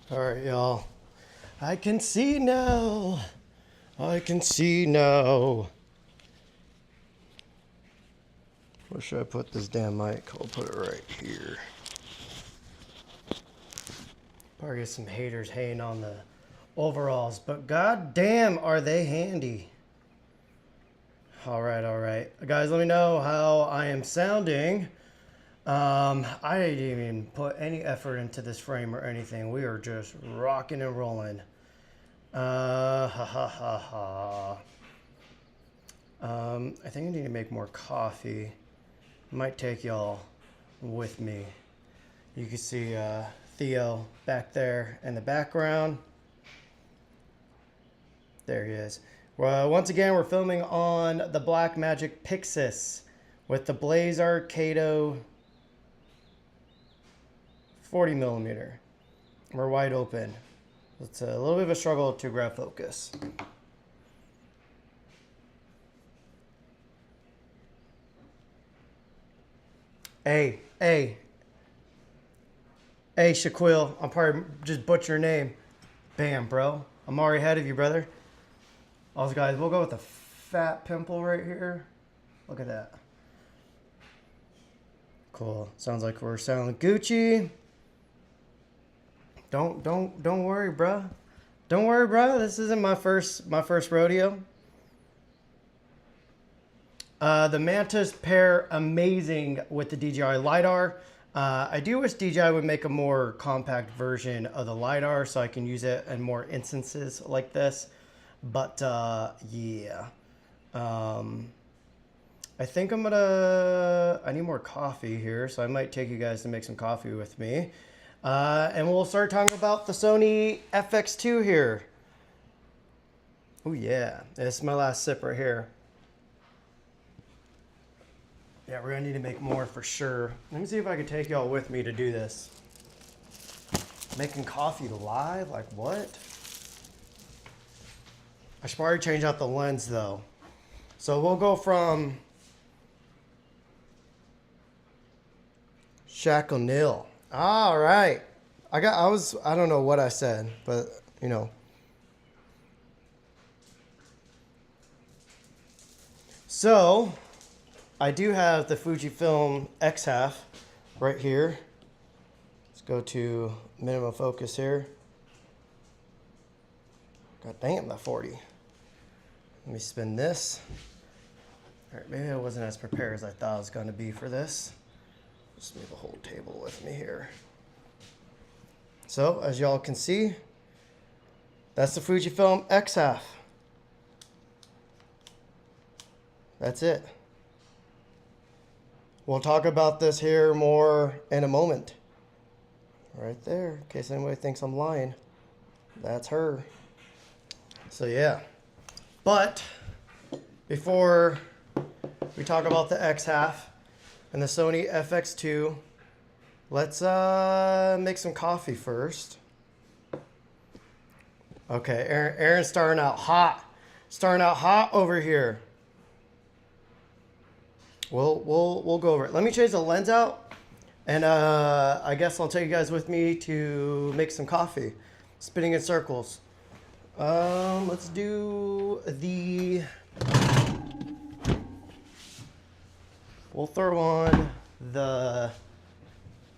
All right, y'all. I can see now. I can see now. Where should I put this damn mic? I'll put it right here. Probably get some haters hating on the overalls, but god damn are they handy. All right. Guys, let me know how I am sounding. I didn't even put any effort into this frame or anything. We are just rocking and rolling. I think I need to make more coffee. Might take y'all with me. You can see Theo back there in the background. There he is. Once again, we're filming on the Blackmagic Pixis with the Blaze Arcado 40mm. We're wide open. It's a little bit of a struggle to grab focus. Hey, Shaquille, I'm probably just butcher your name. Bam, bro. I'm already ahead of you, brother. Also, guys, we'll go with the fat pimple right here. Look at that. Cool. Sounds like we're sounding Gucci. Don't worry, bro. Don't worry, bro. This isn't my first rodeo. The Mantas pair amazing with the DJI LiDAR. I do wish DJI would make a more compact version of the LiDAR so I can use it in more instances like this. But yeah. I think I need more coffee here, so I might take you guys to make some coffee with me. And we'll start talking about the Sony FX2 here. Oh yeah, this is my last sip right here. Yeah, we're gonna need to make more for sure. Let me see if I can take y'all with me to do this. Making coffee live? Like what? I should probably change out the lens though. So we'll go from Shaq O'Neal. All right. I don't know what I said, but you know. So I do have the Fujifilm X Half right here. Let's go to minimum focus here. God damn, that 40. Let me spin this. All right, maybe I wasn't as prepared as I thought I was going to be for this. Just move the whole table with me here. So, as y'all can see, that's the Fujifilm X Half. That's it. We'll talk about this here more in a moment. Right there, in case anybody thinks I'm lying. That's her. So yeah. But before we talk about the X Half and the Sony FX2, let's make some coffee first. Okay, Aaron's starting out hot. Starting out hot over here. We'll go over it. Let me change the lens out, and I guess I'll take you guys with me to make some coffee. Spinning in circles. Let's do the. We'll throw on the.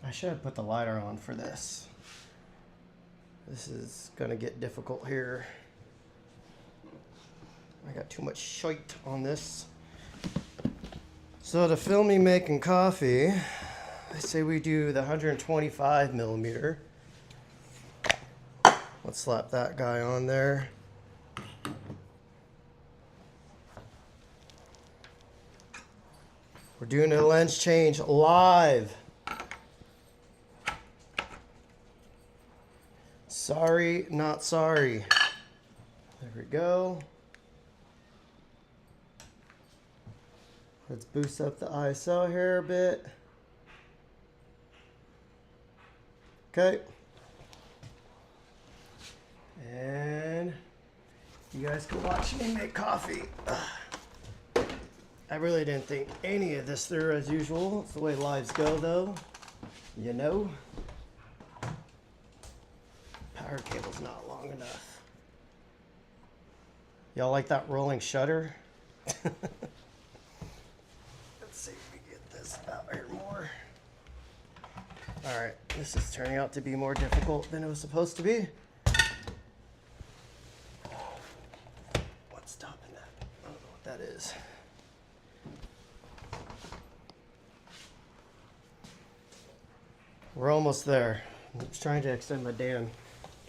I should have put the lighter on for this. This is gonna get difficult here. I got too much shite on this. So to film me making coffee, I say we do the 125mm. Let's slap that guy on there. We're doing a lens change live. Sorry, not sorry. There we go. Let's boost up the ISO here a bit. Okay. And you guys can watch me make coffee. I really didn't think any of this through as usual. It's the way lives go though. You know. Power cable's not long enough. Y'all like that rolling shutter? Let's see if we get this out here more. All right, this is turning out to be more difficult than it was supposed to be. What's stopping that? I don't know what that is. We're almost there. I'm just trying to extend my damn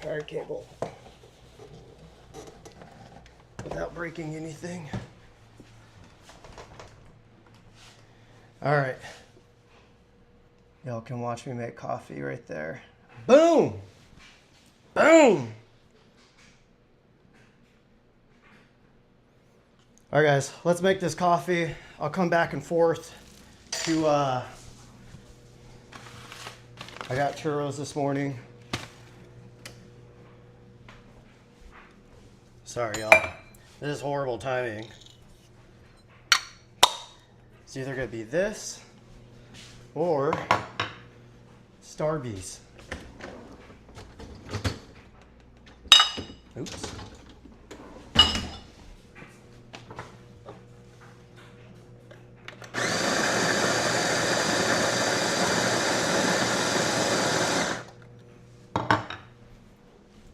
power cable without breaking anything. All right. Y'all can watch me make coffee right there. Boom! Boom! All right, guys, let's make this coffee. I'll come back and forth to, I got churros this morning. Sorry, y'all. This is horrible timing. It's either gonna be this or Starbies. Oops.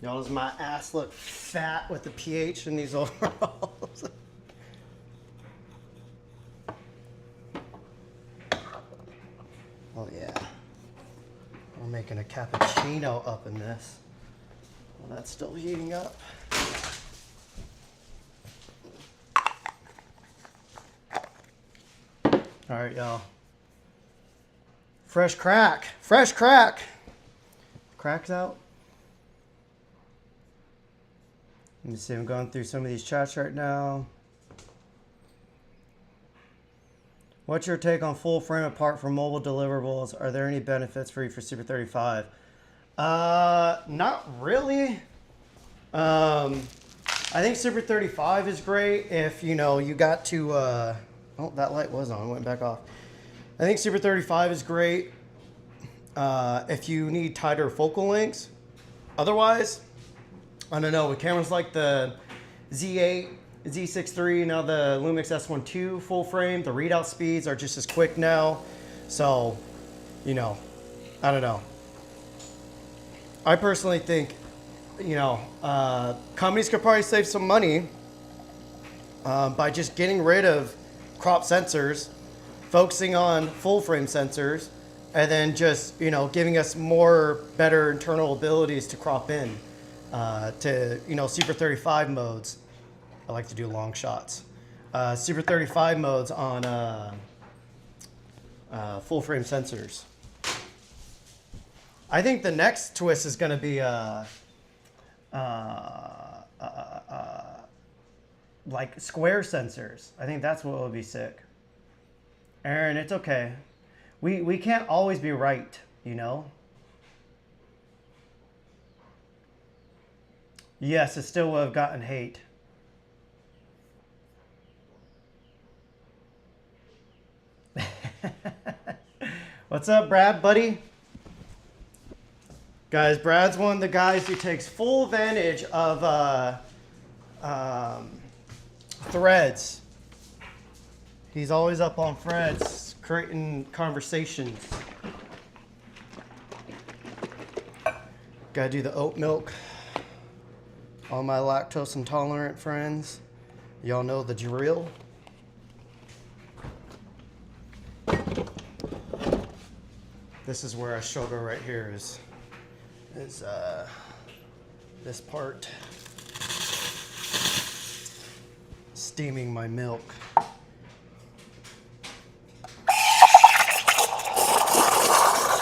Y'all, does my ass look fat with the pH in these overalls? Oh yeah. We're making a cappuccino up in this. Well, that's still heating up. All right, y'all. Fresh crack. Fresh crack. Crack's out. Let me see, I'm going through some of these chats right now. What's your take on full frame apart from mobile deliverables? Are there any benefits for you for Super 35? Not really. I think Super 35 is great if, you know, you got to, oh, that light was on, went back off. I think Super 35 is great if you need tighter focal lengths. Otherwise, I don't know, with cameras like the Z8, Z6 III, now the Lumix S1 II full frame, the readout speeds are just as quick now. So, you know, I don't know. I personally think, you know, companies could probably save some money by just getting rid of crop sensors, focusing on full frame sensors, and then just, you know, giving us more better internal abilities to crop in to, you know, Super 35 modes. I like to do long shots. Super 35 modes on full frame sensors. I think the next twist is going to be like square sensors. I think that's what will be sick. Aaron, it's okay. We can't always be right, you know? Yes, it still would have gotten hate. What's up, Brad, buddy? Guys, Brad's one of the guys who takes full advantage of threads. He's always up on threads, creating conversations. Gotta do the oat milk. All my lactose intolerant friends, y'all know the drill. This is where I struggle right here is this part, steaming my milk.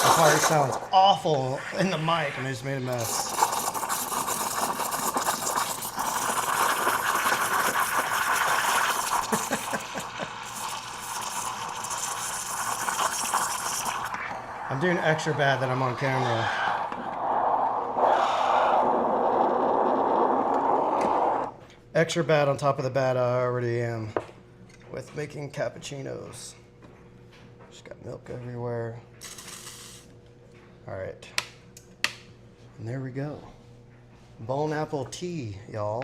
The part sounds awful in the mic and I just made a mess. I'm doing extra bad that I'm on camera. Extra bad on top of the bad I already am with making cappuccinos. Just got milk everywhere. All right. And there we go. Bone apple tea, y'all.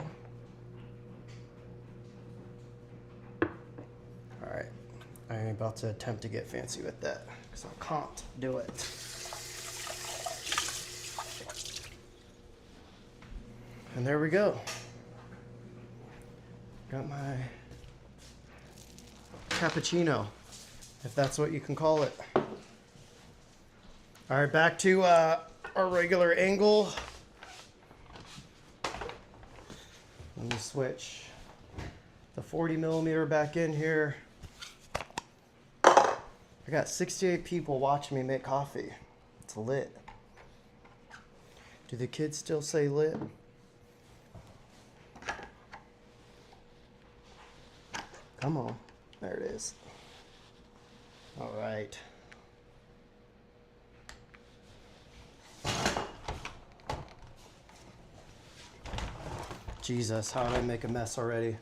Alright, I'm about to attempt to get fancy with that, because I can't do it. And there we go. Got my cappuccino, if that's what you can call it. Alright, back to our regular angle. Let me switch the 40mm back in here. I got 68 people watching me make coffee. It's lit. Do the kids still say lit? Come on. There it is. All right. Jesus, how did I make a mess already?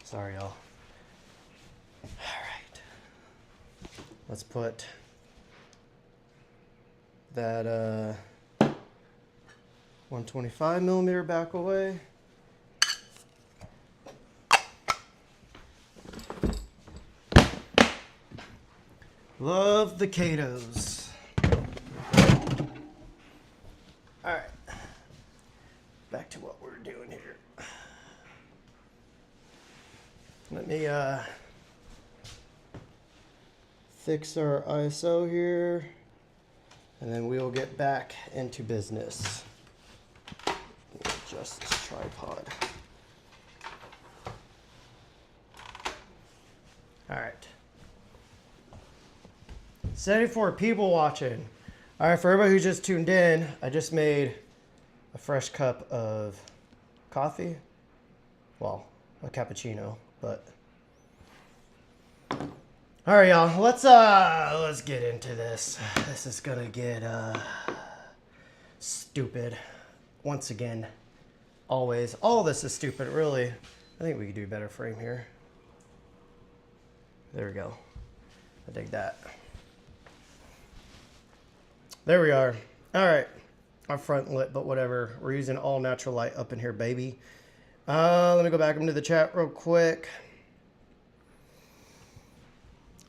Sorry, y'all. All right. Let's put that 125mm back away. Love the Katos. All right. Back to what we're doing here. Let me fix our ISO here, and then we will get back into business. Adjust this tripod. All right. 74 people watching. All right, for everybody who just tuned in, I just made a fresh cup of coffee. Well, a cappuccino, but all right, y'all. Let's get into this. This is gonna get stupid once again. Always, all this is stupid. Really, I think we could do a better frame here. There we go. I dig that. There we are. All right. Our front lit, but whatever. We're using all natural light up in here, baby. Let me go back into the chat real quick.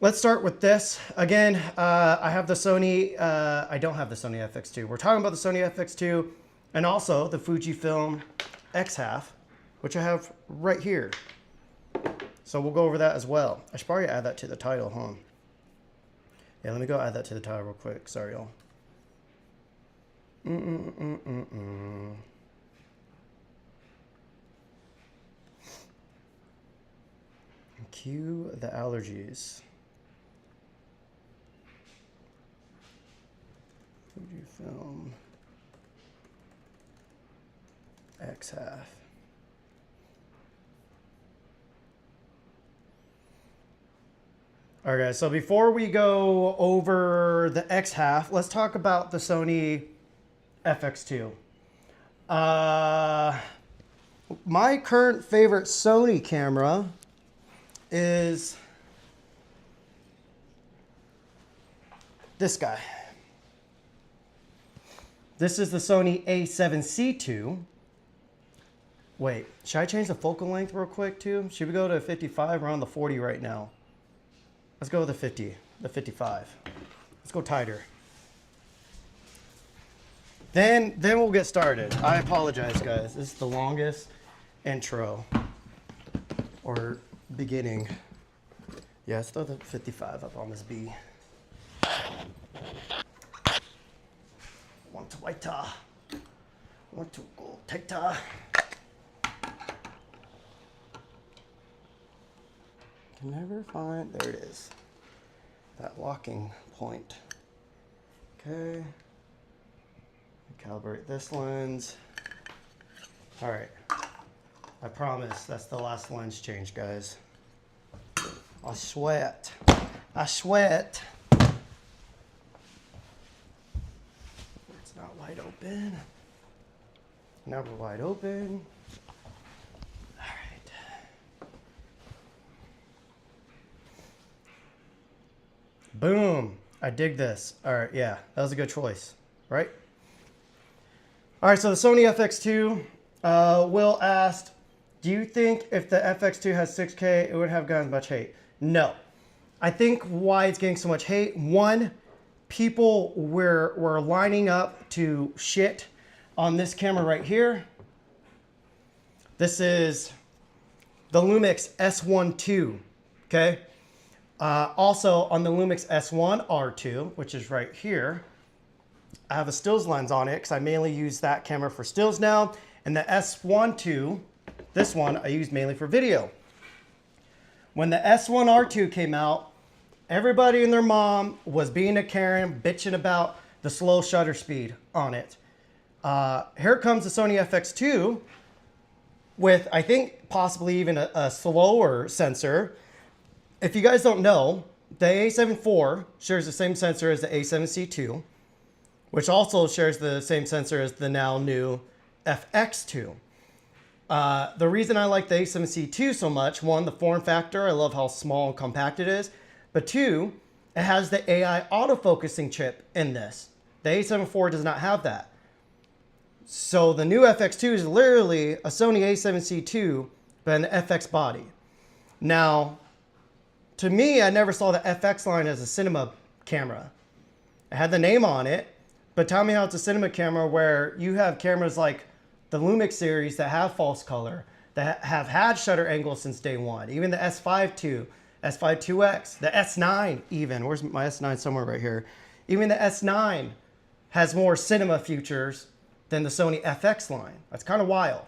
Let's start with this. Again, I have the Sony, I don't have the Sony FX2. We're talking about the Sony FX2 and also the Fujifilm X Half, which I have right here. So we'll go over that as well. I should probably add that to the title, huh? Yeah, let me go add that to the title real quick. Sorry, y'all. Cue the allergies. Fujifilm X Half. All right, guys, so before we go over the X Half, let's talk about the Sony FX2. My current favorite Sony camera is this guy. This is the Sony A7C II. Wait, should I change the focal length real quick too? Should we go to 55? We're on the 40 right now. Let's go with the 50, the 55. Let's go tighter. Then we'll get started. I apologize, guys. This is the longest intro or beginning. Yeah, let's throw the 55 up on this B. Want to whiter. Want to go tighter. Can never find, there it is. That locking point. Okay. Calibrate this lens. All right. I promise that's the last lens change, guys. I sweat. I sweat. It's not wide open. Now we're wide open. All right. Boom. I dig this. All right, yeah, that was a good choice, right? All right, so the Sony FX2, Will asked, do you think if the FX2 has 6K, it would have gotten much hate? No. I think why it's getting so much hate, one, people were lining up to shit on this camera right here. This is the Lumix S1 II, okay? Also on the Lumix S1 R2, which is right here, I have a stills lens on it because I mainly use that camera for stills now. And the S1 II, this one, I use mainly for video. When the S1 R2 came out, everybody and their mom was being a Karen, bitching about the slow shutter speed on it. Here comes the Sony FX2 with, I think, possibly even a slower sensor. If you guys don't know, the A7 IV shares the same sensor as the A7C II, which also shares the same sensor as the now new FX2. The reason I like the A7C II so much, one, the form factor, I love how small and compact it is, but two, it has the AI autofocusing chip in this. The A7 IV does not have that. So the new FX2 is literally a Sony A7C II, but an FX body. Now, to me, I never saw the FX line as a cinema camera. It had the name on it, but tell me how it's a cinema camera where you have cameras like the Lumix series that have false color, that have had shutter angles since day one. Even the S5 II, S5 IIX, the S9 even. Where's my S9? Somewhere right here. Even the S9 has more cinema features than the Sony FX line. That's kind of wild.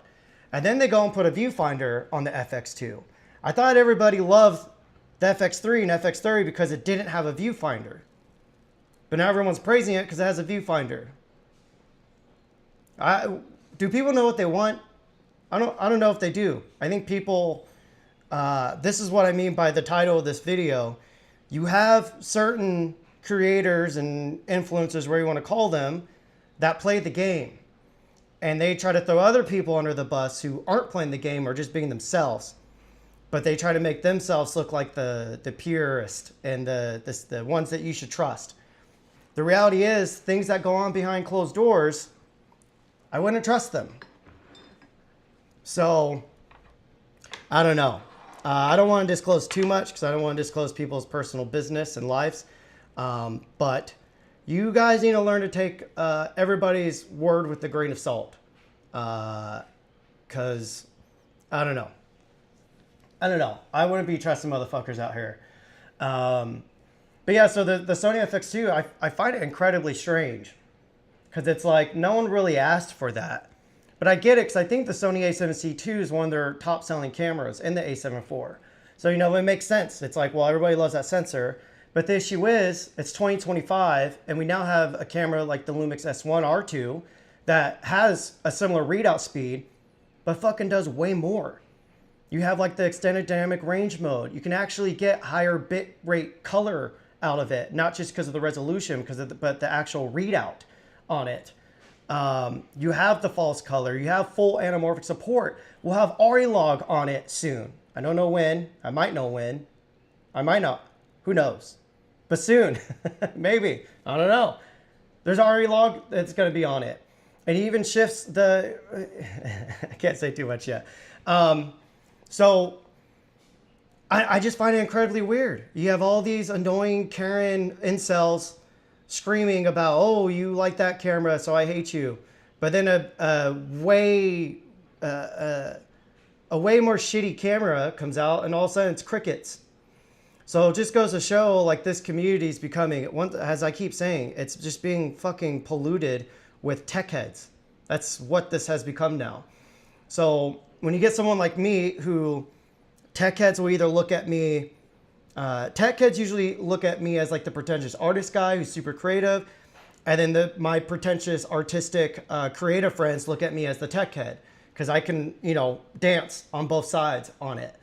And then they go and put a viewfinder on the FX2. I thought everybody loved the FX3 and FX30 because it didn't have a viewfinder. But now everyone's praising it because it has a viewfinder. Do people know what they want? I don't know if they do. I think people, this is what I mean by the title of this video. You have certain creators and influencers, where you want to call them, that play the game. And they try to throw other people under the bus who aren't playing the game or just being themselves. But they try to make themselves look like the purest and the ones that you should trust. The reality is, things that go on behind closed doors, I wouldn't trust them. So, I don't know. I don't want to disclose too much because I don't want to disclose people's personal business and lives. But you guys need to learn to take everybody's word with a grain of salt. Because, I don't know. I wouldn't be trusting motherfuckers out here. But yeah, so the Sony FX2, I find it incredibly strange. Because it's like, no one really asked for that. But I get it, because I think the Sony A7C II is one of their top selling cameras in the A7 IV. So, you know, it makes sense. It's like, well, everybody loves that sensor. But the issue is, it's 2025, and we now have a camera like the Lumix S1 R2 that has a similar readout speed, but fucking does way more. You have like the extended dynamic range mode. You can actually get higher bit rate color out of it, not just because of the resolution, but the actual readout on it. You have the false color. You have full anamorphic support. We'll have Arilog on it soon. I don't know when. I might know when. I might not. Who knows? But soon. Maybe. I don't know. There's Arilog that's going to be on it. And he even shifts the... I can't say too much yet. So I just find it incredibly weird. You have all these annoying Karen incels screaming about, oh, you like that camera, so I hate you. But then a way more shitty camera comes out, and all of a sudden it's crickets. So it just goes to show, like, this community is becoming, as I keep saying, it's just being fucking polluted with tech heads. That's what this has become now. So when you get someone like me who, tech heads will either look at me, tech heads usually look at me as like the pretentious artist guy who's super creative. And then my pretentious artistic creative friends look at me as the tech head. Because I can, you know, dance on both sides on it.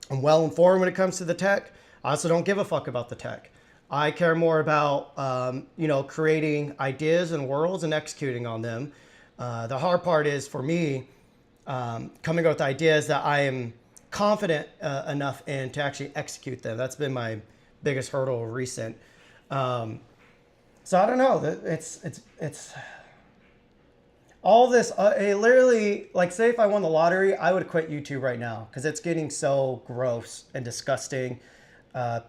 I'm well informed when it comes to the tech. I also don't give a fuck about the tech. I care more about, you know, creating ideas and worlds and executing on them. The hard part is for me, coming up with ideas that I am confident enough in to actually execute them. That's been my biggest hurdle recent. So I don't know. It's all this, it literally, like, say if I won the lottery, I would quit YouTube right now because it's getting so gross and disgusting.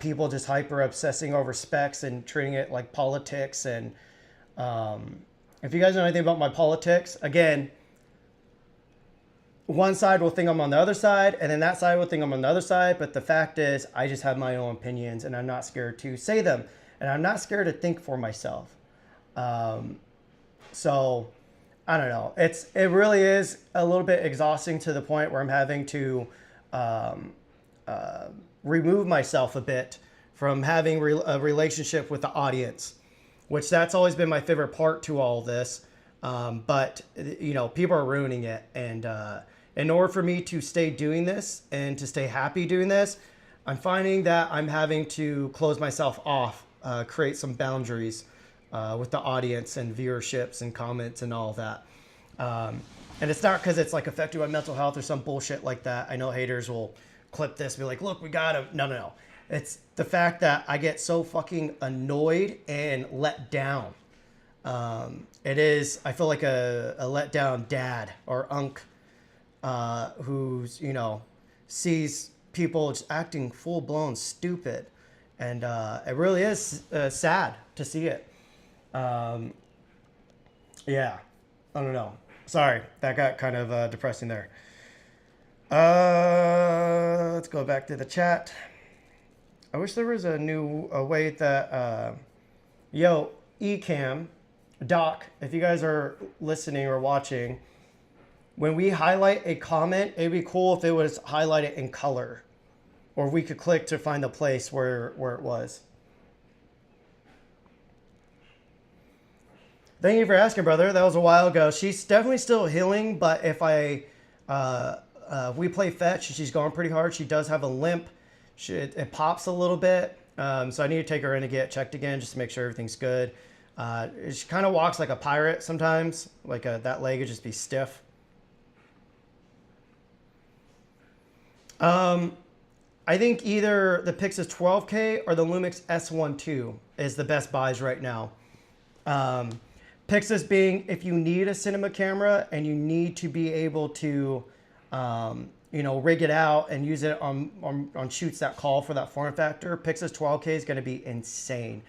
People just hyper obsessing over specs and treating it like politics. And if you guys know anything about my politics, again, one side will think I'm on the other side, and then that side will think I'm on the other side. But the fact is, I just have my own opinions, and I'm not scared to say them, and I'm not scared to think for myself. So I don't know. It really is a little bit exhausting to the point where I'm having to remove myself a bit from having a relationship with the audience, which that's always been my favorite part to all this. But you know, people are ruining it, and in order for me to stay doing this and to stay happy doing this, I'm finding that I'm having to close myself off, create some boundaries with the audience and viewerships and comments and all that. And it's not because it's like affecting my mental health or some bullshit like that. I know haters will clip this and be like, look, we got him. No. It's the fact that I get so fucking annoyed and let down. It is, I feel like a let down dad or unk who's, you know, sees people just acting full blown stupid. And it really is sad to see it. Yeah, I don't know. Sorry, that got kind of depressing there. Let's go back to the chat. I wish there was a new way that, yo, Ecamm, Doc, if you guys are listening or watching, when we highlight a comment, it'd be cool if it was highlighted in color, or we could click to find the place where it was. Thank you for asking, brother. That was a while ago. She's definitely still healing, but if we play fetch, she's going pretty hard. She does have a limp. It pops a little bit, so I need to take her in to get checked again just to make sure everything's good. She kind of walks like a pirate sometimes, like that leg would just be stiff. I think either the Pixis 12K or the Lumix S12 is the best buys right now. Pixis being, if you need a cinema camera and you need to be able to, you know, rig it out and use it on shoots that call for that form factor, Pixis 12K is going to be insane.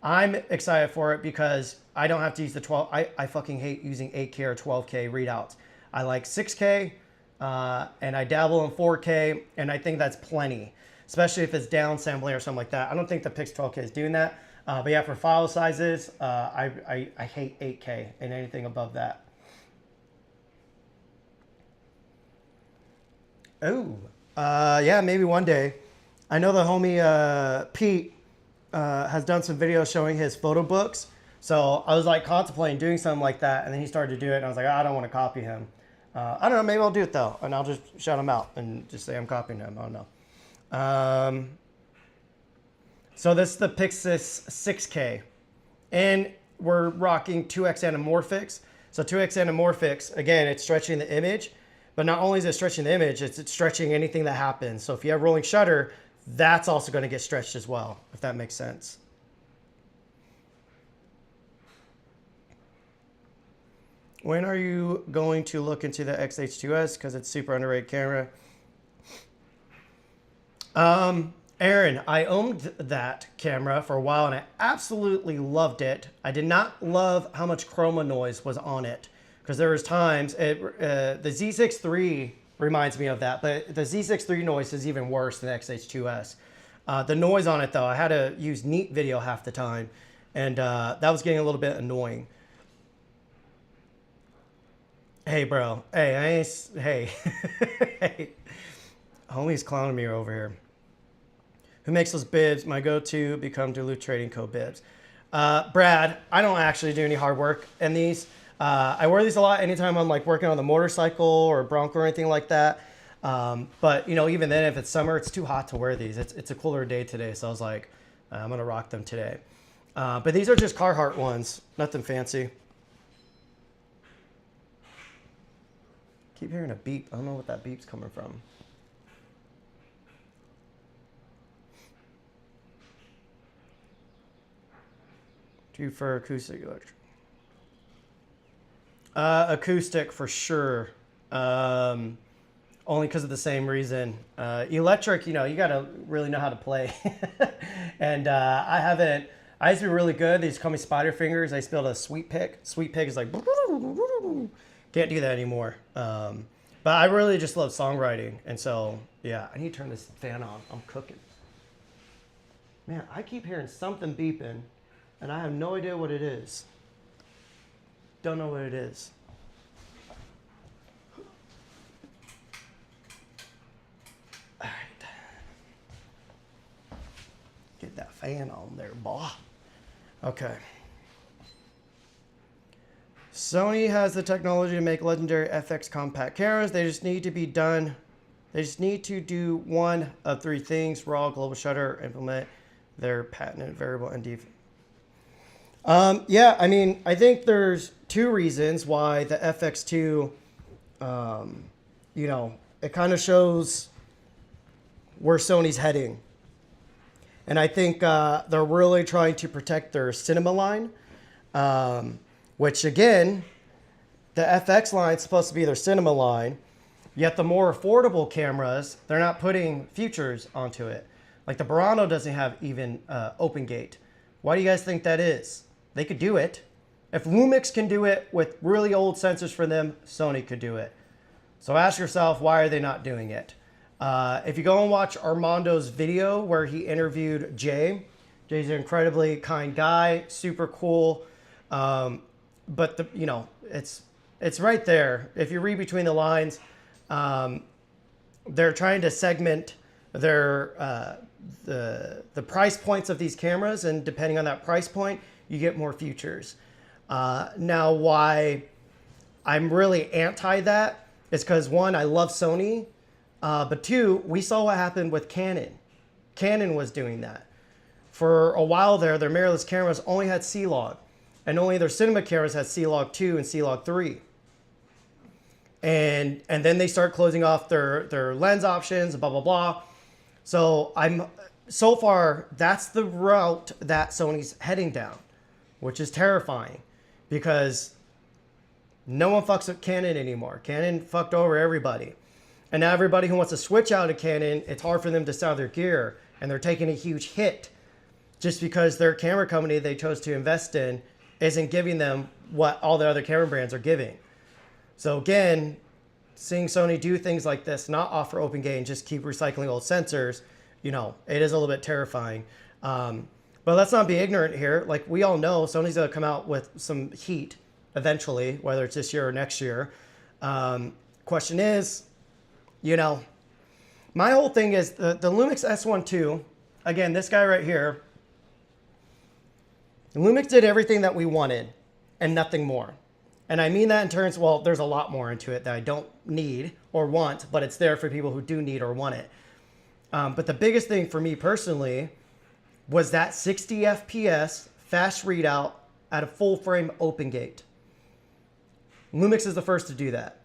I'm excited for it because I don't have to use the 12. I fucking hate using 8K or 12K readouts. I like 6K and I dabble in 4K, and I think that's plenty, especially if it's downsampling or something like that. I don't think the Pix 12K is doing that. But yeah, for file sizes, I hate 8K and anything above that. Oh, yeah, maybe one day. I know the homie Pete has done some videos showing his photo books. So I was like contemplating doing something like that, and then he started to do it, and I was like, I don't want to copy him. I don't know, maybe I'll do it though, and I'll just shout him out and just say I'm copying him. I don't know. So this is the Pixis 6K, and we're rocking 2x anamorphics. So 2x anamorphics, again, it's stretching the image, but not only is it stretching the image, it's stretching anything that happens. So if you have rolling shutter, that's also going to get stretched as well, if that makes sense. When are you going to look into the XH2S? Because it's super underrated camera. Aaron, I owned that camera for a while and I absolutely loved it. I did not love how much chroma noise was on it, because there was times, the Z6 III reminds me of that, but the Z6 III noise is even worse than XH2S. The noise on it though, I had to use neat video half the time, and that was getting a little bit annoying. Hey bro, hey, hey. Hey. Homie's clowning me over here. Who makes those bibs? My go-to become Duluth Trading Co. bibs. Brad, I don't actually do any hard work in these. I wear these a lot anytime I'm like working on the motorcycle or Bronco or anything like that. But you know, even then, if it's summer, it's too hot to wear these. It's a cooler day today, so I was like, I'm gonna rock them today. But these are just Carhartt ones, nothing fancy. Keep hearing a beep. I don't know what that beep's coming from. For acoustic electric. Acoustic for sure. Only because of the same reason. Electric, you know, you got to really know how to play. And I used to be really good. They used to call me Spider Fingers. I used to be able to sweep pick. Sweep pick is like, can't do that anymore. But I really just love songwriting. And so, yeah, I need to turn this fan on. I'm cooking. Man, I keep hearing something beeping, and I have no idea what it is. Don't know what it is. All right. Get that fan on there, boy. Okay. Sony has the technology to make legendary FX compact cameras. They just need to be done. They just need to do one of three things: RAW, global shutter, implement their patented variable ND. Yeah, I mean, I think there's two reasons why the FX2, you know, it kind of shows where Sony's heading. And I think they're really trying to protect their cinema line, which again, the FX line is supposed to be their cinema line, yet the more affordable cameras, they're not putting features onto it. Like the Burano doesn't have even open gate. Why do you guys think that is? They could do it. If Lumix can do it with really old sensors for them, Sony could do it. So ask yourself, why are they not doing it? If you go and watch Armando's video where he interviewed Jay, Jay's an incredibly kind guy, super cool. But you know, it's right there. If you read between the lines, they're trying to segment their the price points of these cameras, and depending on that price point, you get more features. Now, why I'm really anti that is because one, I love Sony, but two, we saw what happened with Canon. Canon was doing that. For a while there, their mirrorless cameras only had C-Log, and only their cinema cameras had C-Log 2 and C-Log 3. And then they start closing off their lens options, blah, blah, blah. So far, that's the route that Sony's heading down, which is terrifying because no one fucks with Canon anymore. Canon fucked over everybody. And now everybody who wants to switch out of Canon, it's hard for them to sell their gear, and they're taking a huge hit just because their camera company they chose to invest in isn't giving them what all the other camera brands are giving. So again, seeing Sony do things like this, not offer open gate and just keep recycling old sensors, you know, it is a little bit terrifying. But let's not be ignorant here. Like we all know, Sony's going to come out with some heat eventually, whether it's this year or next year. Question is, you know, my whole thing is the Lumix S1 II, again, this guy right here, Lumix did everything that we wanted and nothing more. And I mean that in terms, well, there's a lot more into it that I don't need or want, but it's there for people who do need or want it. But the biggest thing for me personally was that 60 FPS fast readout at a full frame open gate. Lumix is the first to do that.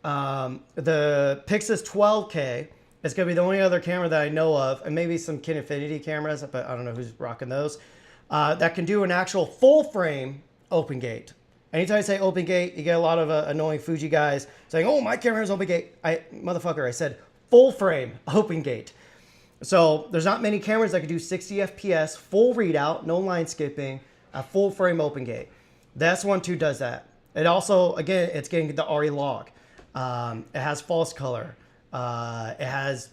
The Pixis 12K is going to be the only other camera that I know of, and maybe some Kinefinity cameras, but I don't know who's rocking those, that can do an actual full frame open gate. Anytime I say open gate, you get a lot of annoying Fuji guys saying, oh, my camera is open gate. Motherfucker, I said full frame open gate. So there's not many cameras that can do 60 FPS, full readout, no line skipping, a full frame open gate. The S1 II does that. It also, again, it's getting the RE log. It has false color. It has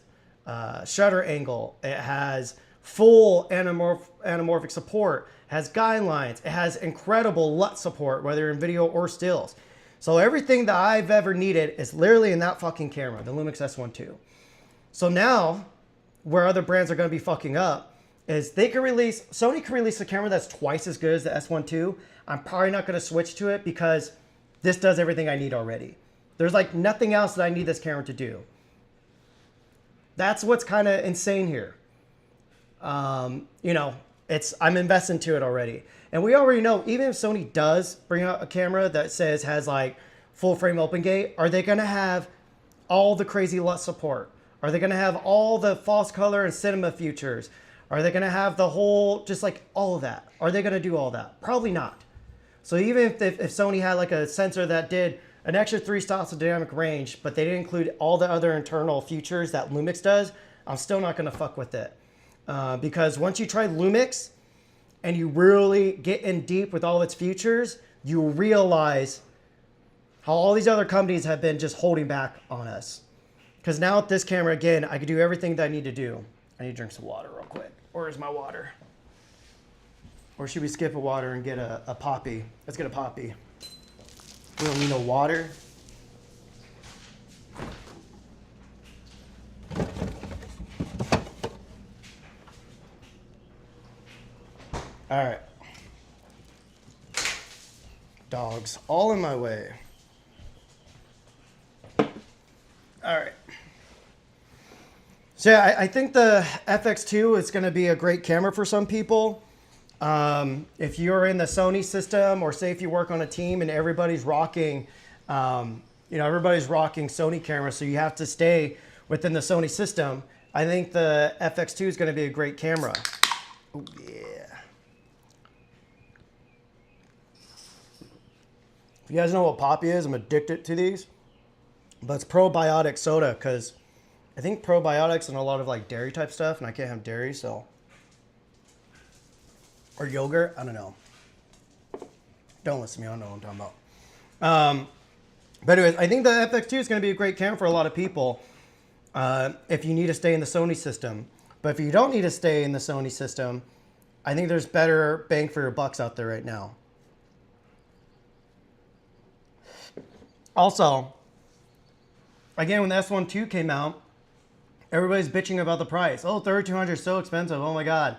shutter angle. It has full anamorphic support. It has guidelines. It has incredible LUT support, whether in video or stills. So everything that I've ever needed is literally in that fucking camera, the Lumix S1 II. So now, where other brands are going to be fucking up is Sony can release a camera that's twice as good as the S1 II. I'm probably not going to switch to it because this does everything I need already. There's like nothing else that I need this camera to do. That's what's kind of insane here. You know, I'm investing to it already. And we already know, even if Sony does bring out a camera that says has like full frame open gate, are they going to have all the crazy LUT support? Are they going to have all the false color and cinema features? Are they going to have the whole, just like all of that? Are they going to do all that? Probably not. So even if Sony had like a sensor that did an extra 3 stops of dynamic range, but they didn't include all the other internal features that Lumix does, I'm still not gonna fuck with it. Because once you try Lumix and you really get in deep with all its features, you realize how all these other companies have been just holding back on us. Because now with this camera, again, I can do everything that I need to do. I need to drink some water real quick. Where's my water? Or should we skip a water and get a poppy? Let's get a poppy. We don't need no water. All right. Dogs all in my way. All right. So yeah, I think the FX2 is going to be a great camera for some people. If you're in the Sony system, or say if you work on a team and everybody's rocking, everybody's rocking Sony cameras, so you have to stay within the Sony system. I think the FX2 is going to be a great camera. Oh yeah. If you guys know what Poppy is, I'm addicted to these. But it's probiotic soda, because I think probiotics and a lot of like dairy type stuff, and I can't have dairy, so. Or yogurt, I don't know. Don't listen to me, I don't know what I'm talking about. But anyways, I think the FX2 is going to be a great camera for a lot of people if you need to stay in the Sony system. But if you don't need to stay in the Sony system, I think there's better bang for your bucks out there right now. Also, again, when the S1 II came out, everybody's bitching about the price. Oh, 3200 is so expensive. Oh my God.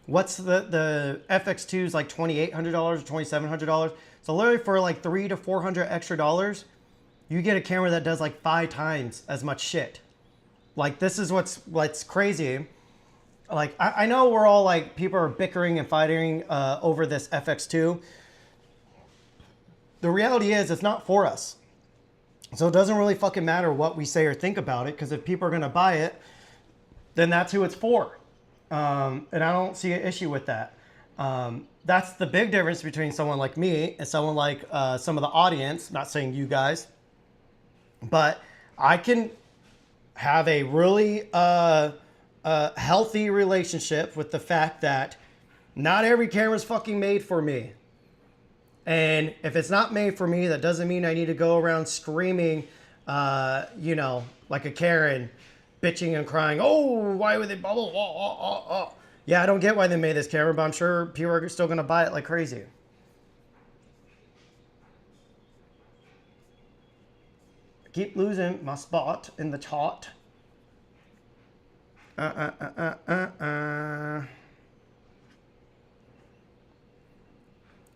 What's the FX2 is like $2,800 or $2,700. So literally for like $300 to $400 extra dollars, you get a camera that does like 5 times as much shit. Like this is what's crazy. Like I know we're all like, people are bickering and fighting over this FX2. The reality is it's not for us. So it doesn't really fucking matter what we say or think about it, because if people are going to buy it, then that's who it's for. And I don't see an issue with that. That's the big difference between someone like me and someone like some of the audience, not saying you guys, but I can have a really healthy relationship with the fact that not every camera is fucking made for me. And if it's not made for me, that doesn't mean I need to go around screaming, like a Karen, bitching and crying, oh, why would they bubble? Oh, oh, oh, oh. Yeah, I don't get why they made this camera, but I'm sure people are still going to buy it like crazy. I keep losing my spot in the chart.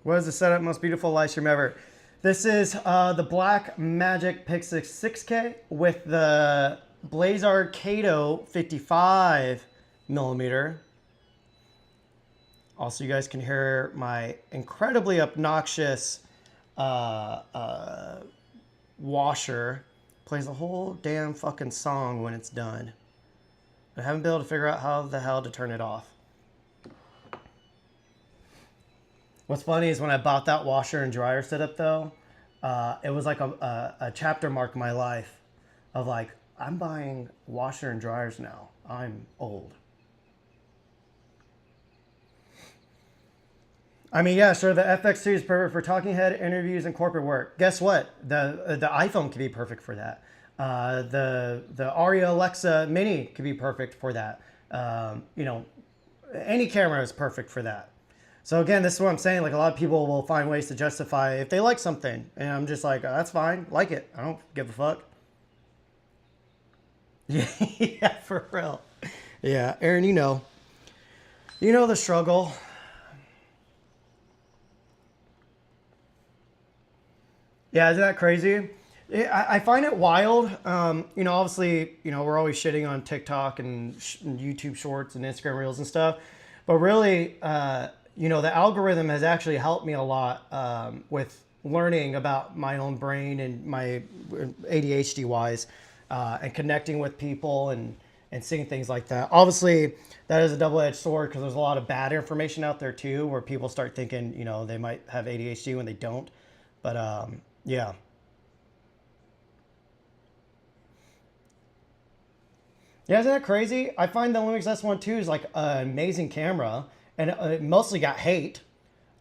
What is the setup? Most beautiful live stream ever. This is the Blackmagic Pixel 6K with the Blazar Kato 55mm. Also, you guys can hear my incredibly obnoxious washer. Plays the whole damn fucking song when it's done. I haven't been able to figure out how the hell to turn it off. What's funny is when I bought that washer and dryer setup though, it was like a chapter mark in my life of like, I'm buying washer and dryers now. I'm old. I mean, yeah, sure, the FX2 is perfect for talking head, interviews, and corporate work. Guess what? The iPhone could be perfect for that. The Aria Alexa Mini could be perfect for that. Any camera is perfect for that. So again, this is what I'm saying. Like a lot of people will find ways to justify if they like something. And I'm just like, oh, that's fine. Like it. I don't give a fuck. Yeah, for real. Yeah, Aaron, you know the struggle. Yeah, isn't that crazy? I find it wild. Obviously, we're always shitting on TikTok and YouTube Shorts and Instagram Reels and stuff. But really, the algorithm has actually helped me a lot with learning about my own brain and my ADHD wise, and connecting with people and and seeing things like that. Obviously, that is a double-edged sword because there's a lot of bad information out there too, where people start thinking, you know, they might have ADHD when they don't. But yeah. Yeah, isn't that crazy? I find the Lumix S1 II is like an amazing camera, and it mostly got hate.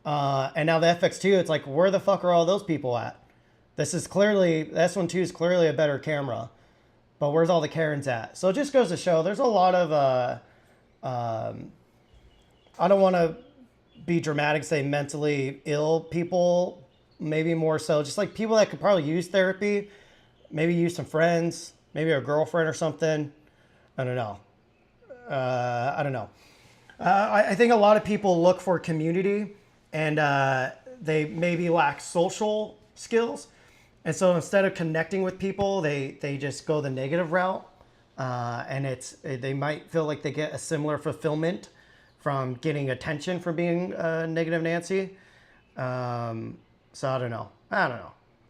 And now the FX2, it's like, where the fuck are all those people at? This is clearly, the S1 II is clearly a better camera, but where's all the Karens at? So it just goes to show there's a lot of, I don't want to be dramatic, say mentally ill people, maybe more so, just like people that could probably use therapy, maybe use some friends, maybe a girlfriend or something. I don't know. I don't know. I think a lot of people look for community and they maybe lack social skills. And so instead of connecting with people, they just go the negative route. And they might feel like they get a similar fulfillment from getting attention from being negative Nancy. So I don't know.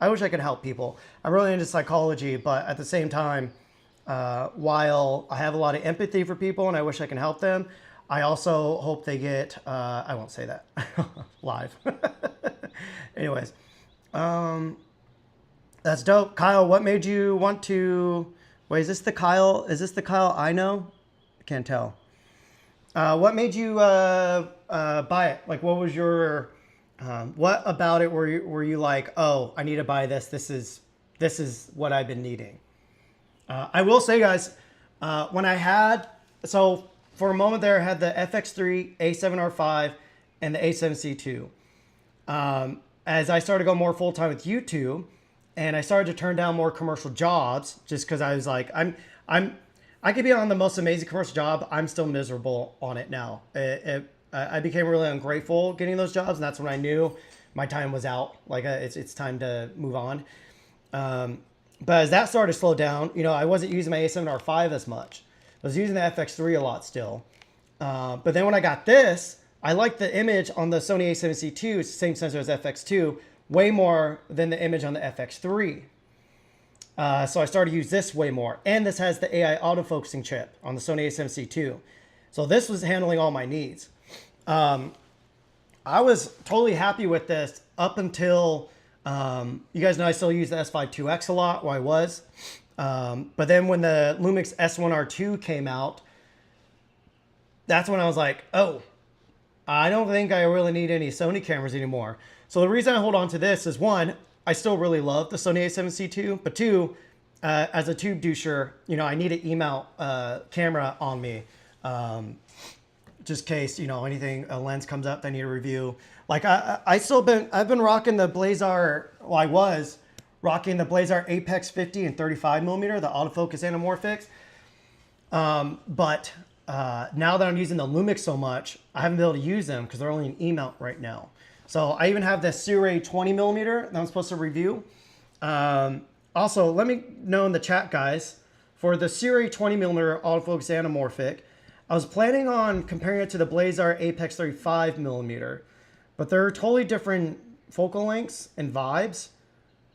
I wish I could help people. I'm really into psychology, but at the same time, while I have a lot of empathy for people and I wish I can help them, I also hope they get, I won't say that live. Anyways, that's dope. Kyle, what made you want to, wait, is this the Kyle I know? I can't tell. What made you buy it? Like, what was your, what about it were you like, oh, I need to buy this. This is what I've been needing. I will say, guys, when I had, so for a moment there, I had the FX3, A7R5, and the A7C2. As I started to go more full-time with YouTube, and I started to turn down more commercial jobs, just because I was like, I could be on the most amazing commercial job. I'm still miserable on it now. I became really ungrateful getting those jobs, and that's when I knew my time was out. Like, it's time to move on. But as that started to slow down, you know, I wasn't using my A7R5 as much. I was using the FX3 a lot still. But then when I got this, I liked the image on the Sony A7C2, it's the same sensor as FX2, way more than the image on the FX3. So I started to use this way more. And this has the AI autofocusing chip on the Sony A7C2. So this was handling all my needs. I was totally happy with this up until... you guys know I still use the S5 IIX a lot, or I was. But then when the Lumix S1R2 came out, that's when I was like, oh, I don't think I really need any Sony cameras anymore. So the reason I hold on to this is, one, I still really love the Sony a7C II, but two, as a tube doucher, you know, I need an E-mount camera on me. Just in case, you know, anything, a lens comes up that I need to review. Like I've been rocking the Blazar, well, I was rocking the Blazar Apex 50 and 35mm, the autofocus anamorphics. But now that I'm using the Lumix so much, I haven't been able to use them because they're only an E-mount right now. So I even have the Sirui 20mm that I'm supposed to review. Also, let me know in the chat, guys, for the Sirui 20mm autofocus anamorphic, I was planning on comparing it to the Blazar Apex 35mm, but they're totally different focal lengths and vibes.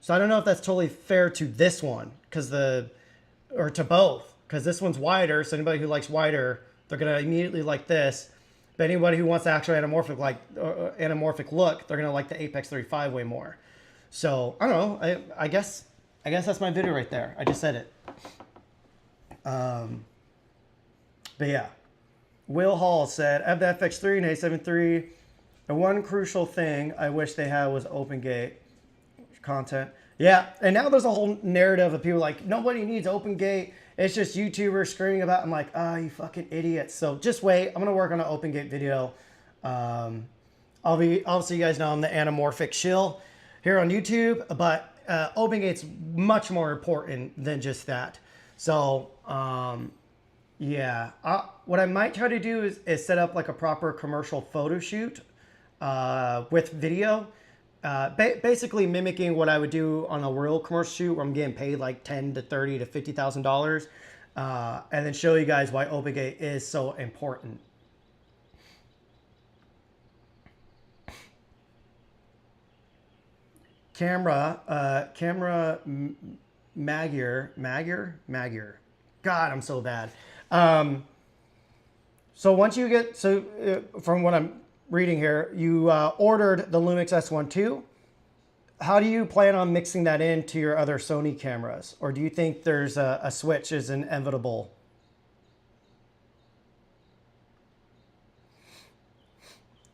So I don't know if that's totally fair to this one, or to both, because this one's wider. So anybody who likes wider, they're gonna immediately like this. But anybody who wants the actual anamorphic look, they're gonna like the Apex 35 way more. So I don't know. I guess that's my video right there. I just said it. But yeah, Will Hall said, I have the FX3 and A7 III. The one crucial thing I wish they had was OpenGate content. Yeah, and now there's a whole narrative of people like, nobody needs OpenGate. It's just YouTubers screaming about it. I'm like, ah, you fucking idiots. So just wait. I'm going to work on an OpenGate video. Obviously, you guys know I'm the anamorphic shill here on YouTube, but OpenGate's much more important than just that. So, yeah. What I might try to do is set up like a proper commercial photo shoot with video. Basically mimicking what I would do on a real commercial shoot where I'm getting paid like $10,000 to $30,000 to $50,000, and then show you guys why OpenGate is so important. Camera Magyar. God, I'm so bad. So once you get, from what I'm reading here, you ordered the Lumix S1 II. How do you plan on mixing that into your other Sony cameras? Or do you think there's a switch is inevitable?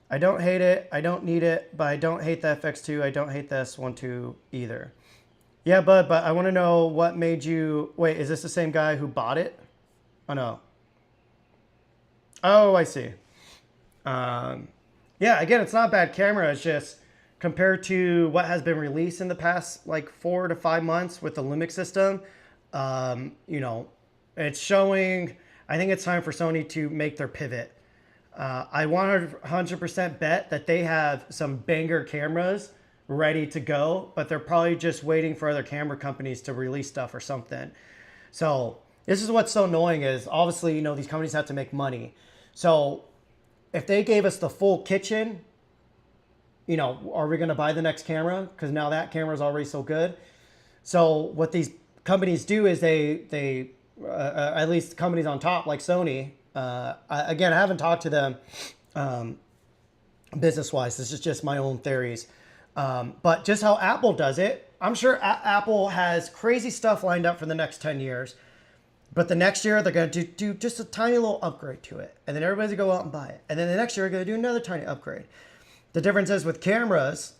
I don't hate it. I don't need it, but I don't hate the FX2. I don't hate the S1 II either. Yeah, bud, but I want to know what made you... Wait, is this the same guy who bought it? Oh, no. Oh, I see. Yeah, again, it's not a bad camera. It's just compared to what has been released in the past, like 4 to 5 months with the Lumix system, you know, it's showing... I think it's time for Sony to make their pivot. I 100% bet that they have some banger cameras ready to go, but they're probably just waiting for other camera companies to release stuff or something. So this is what's so annoying is obviously, you know, these companies have to make money. So if they gave us the full kitchen, you know, are we going to buy the next camera? Because now that camera is already so good. So what these companies do is they at least companies on top like Sony, again, I haven't talked to them business-wise. This is just my own theories. But just how Apple does it, I'm sure Apple has crazy stuff lined up for the next 10 years. But the next year, they're going to do just a tiny little upgrade to it. And then everybody's going to go out and buy it. And then the next year, they're going to do another tiny upgrade. The difference is with cameras,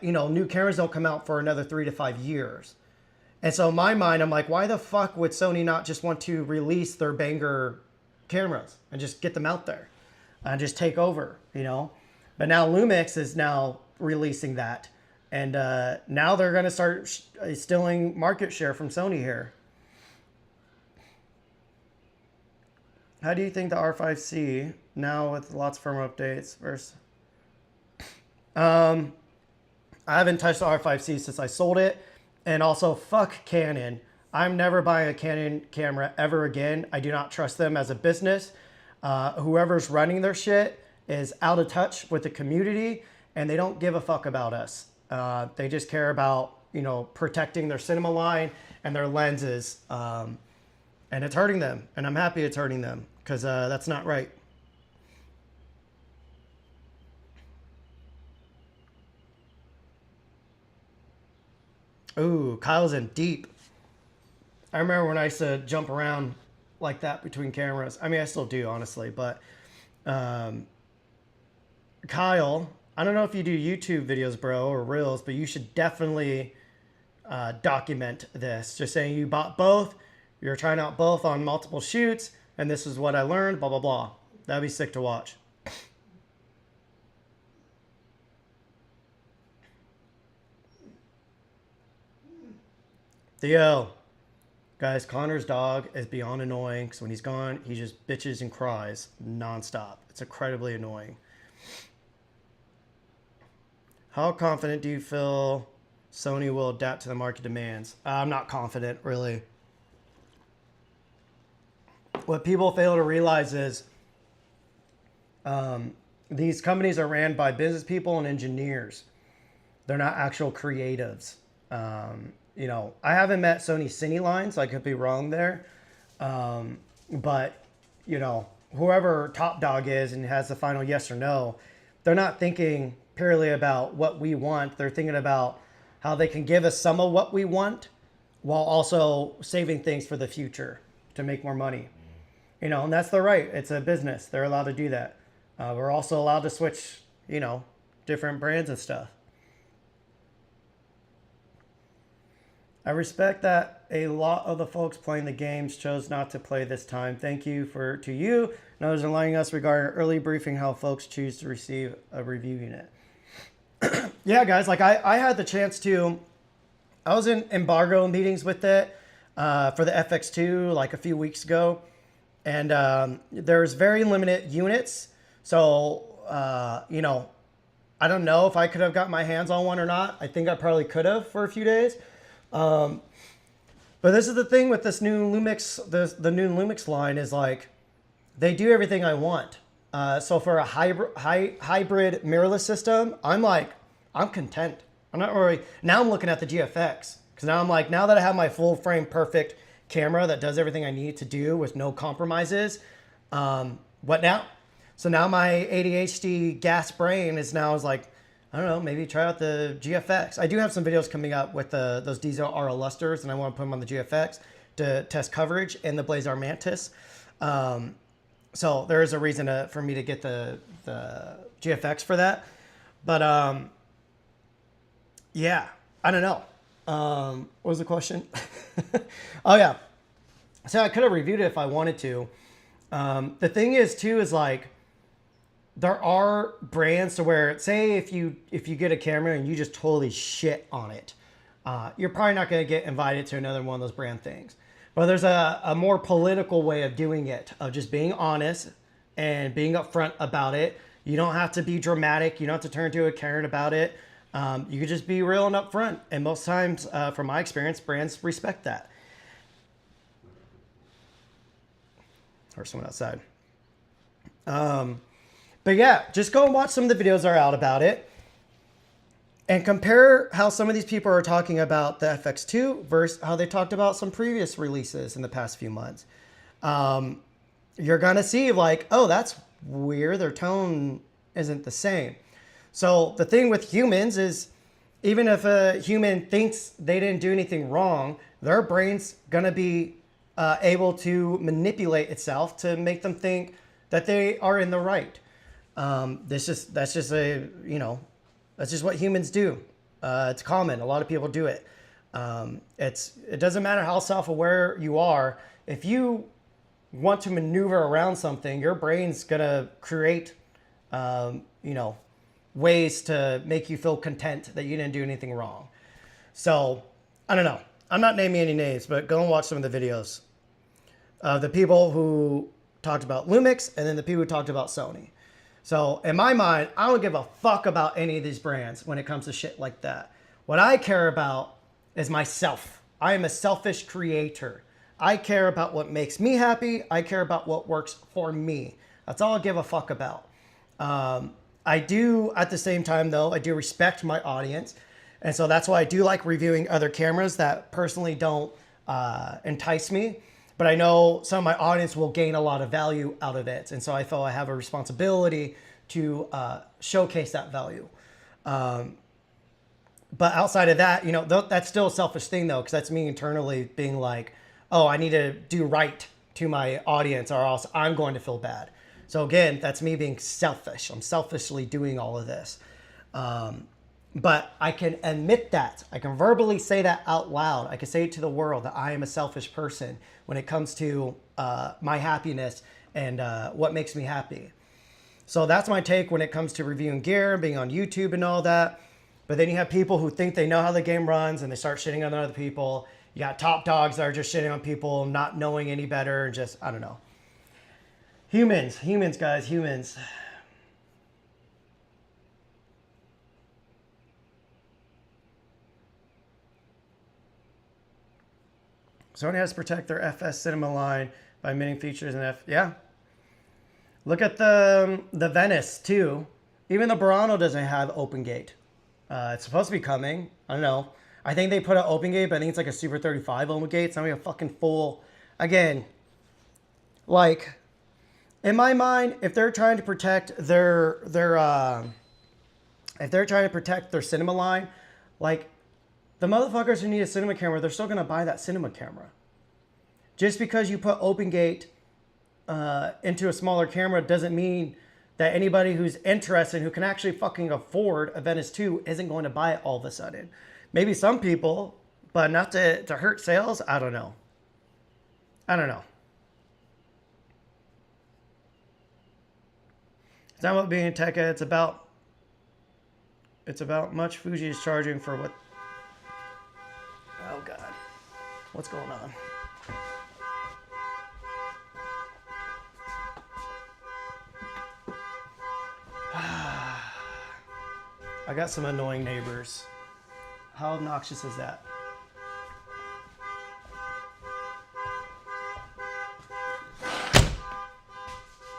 you know, new cameras don't come out for another 3 to 5 years. And so in my mind, I'm like, why the fuck would Sony not just want to release their banger cameras and just get them out there and just take over, you know? But now Lumix is now releasing that. And now they're going to start stealing market share from Sony here. How do you think the R5C now with lots of firmware updates versus... I haven't touched the R5C since I sold it. And also, fuck Canon. I'm never buying a Canon camera ever again. I do not trust them as a business. Whoever's running their shit is out of touch with the community, and they don't give a fuck about us. They just care about, you know, protecting their cinema line and their lenses. And it's hurting them, and I'm happy it's hurting them, because that's not right. Ooh, Kyle's in deep. I remember when I used to jump around like that between cameras. I mean, I still do, honestly, but Kyle, I don't know if you do YouTube videos, bro, or Reels, but you should definitely document this. Just saying you bought both, you're trying out both on multiple shoots, and this is what I learned, blah, blah, blah. That'd be sick to watch. Theo. Guys, Connor's dog is beyond annoying because when he's gone, he just bitches and cries nonstop. It's incredibly annoying. How confident do you feel Sony will adapt to the market demands? I'm not confident, really. What people fail to realize is these companies are ran by business people and engineers. They're not actual creatives. You know, I haven't met Sony Cine line, so I could be wrong there. But, you know, whoever top dog is and has the final yes or no, they're not thinking purely about what we want. They're thinking about how they can give us some of what we want while also saving things for the future to make more money. You know, and that's their right. It's a business. They're allowed to do that. We're also allowed to switch, you know, different brands and stuff. I respect that a lot of the folks playing the games chose not to play this time. Thank you to you and others enlightening us regarding early briefing how folks choose to receive a review unit. Yeah, guys, like I had the chance to, I was in embargo meetings with it for the FX2 like a few weeks ago. And there's very limited units. So, you know, I don't know if I could have got my hands on one or not. I think I probably could have for a few days. But this is the thing with this new Lumix, the new Lumix line is like, they do everything I want. So for a hybrid mirrorless system, I'm content. I'm not really, now I'm looking at the GFX. Because now I'm like, now that I have my full frame perfect camera that does everything I need to do with no compromises. What now? So now my ADHD gas brain is like, I don't know, maybe try out the GFX. I do have some videos coming up with those diesel RL lusters, and I want to put them on the GFX to test coverage and the Blaze R Mantis. So there is a reason for me to get the GFX for that. But yeah, I don't know. What was the question? Oh yeah. So I could have reviewed it if I wanted to. The thing is too, is like, there are brands to where, say if you get a camera and you just totally shit on it, you're probably not going to get invited to another one of those brand things. But there's a more political way of doing it, of just being honest and being upfront about it. You don't have to be dramatic. You don't have to turn into a Karen about it. You can just be real and upfront. And most times, from my experience, brands respect that. Or someone outside. But yeah, just go and watch some of the videos that are out about it and compare how some of these people are talking about the FX2 versus how they talked about some previous releases in the past few months. You're going to see like, oh, that's weird. Their tone isn't the same. So the thing with humans is, even if a human thinks they didn't do anything wrong, their brain's going to be able to manipulate itself to make them think that they are in the right. That's just what humans do. It's common. A lot of people do it. It doesn't matter how self-aware you are. If you want to maneuver around something, your brain's gonna create, ways to make you feel content that you didn't do anything wrong. So I don't know. I'm not naming any names, but go and watch some of the videos of the people who talked about Lumix and then the people who talked about Sony. So in my mind, I don't give a fuck about any of these brands when it comes to shit like that. What I care about is myself. I am a selfish creator. I care about what makes me happy. I care about what works for me. That's all I give a fuck about. I do, at the same time though, I do respect my audience. And so that's why I do like reviewing other cameras that personally don't entice me. But I know some of my audience will gain a lot of value out of it. And so I feel I have a responsibility to showcase that value. But outside of that, that's still a selfish thing though, because that's me internally being like, oh, I need to do right to my audience or else I'm going to feel bad. So again, that's me being selfish. I'm selfishly doing all of this. But I can admit that. I can verbally say that out loud. I can say it to the world that I am a selfish person when it comes to my happiness and what makes me happy. So that's my take when it comes to reviewing gear, being on YouTube and all that. But then you have people who think they know how the game runs and they start shitting on other people. You got top dogs that are just shitting on people, not knowing any better, and just, I don't know. Humans, guys, humans. Sony has to protect their FS cinema line by omitting features in yeah. Look at the Venice too. Even the Burano doesn't have open gate. It's supposed to be coming. I don't know. I think they put an open gate, but I think it's like a Super 35 open gate. It's not even a fucking full. Again, like in my mind, if they're trying to protect their cinema line, like the motherfuckers who need a cinema camera, they're still gonna buy that cinema camera. Just because you put open gate into a smaller camera doesn't mean that anybody who's interested, who can actually fucking afford a Venice 2, isn't going to buy it all of a sudden. Maybe some people, but not to hurt sales. I don't know. It's not about being a tech head. It's about much Fuji is charging for what. Oh God, what's going on? I got some annoying neighbors. How obnoxious is that?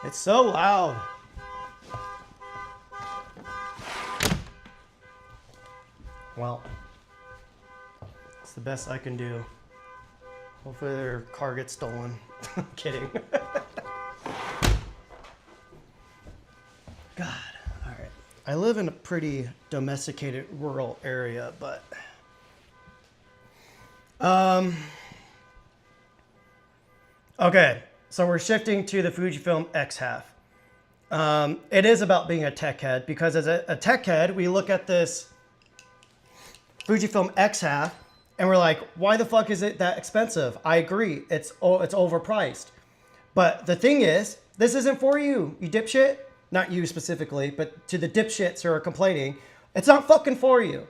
It's so loud. Well, it's the best I can do. Hopefully their car gets stolen. I'm kidding. God, all right. I live in a pretty domesticated rural area, but okay. So we're shifting to the Fujifilm X Half. It is about being a tech head because as a tech head, we look at this Fujifilm X Half and we're like, why the fuck is it that expensive? I agree, it's overpriced. But the thing is, this isn't for you, you dipshit. Not you specifically, but to the dipshits who are complaining, it's not fucking for you.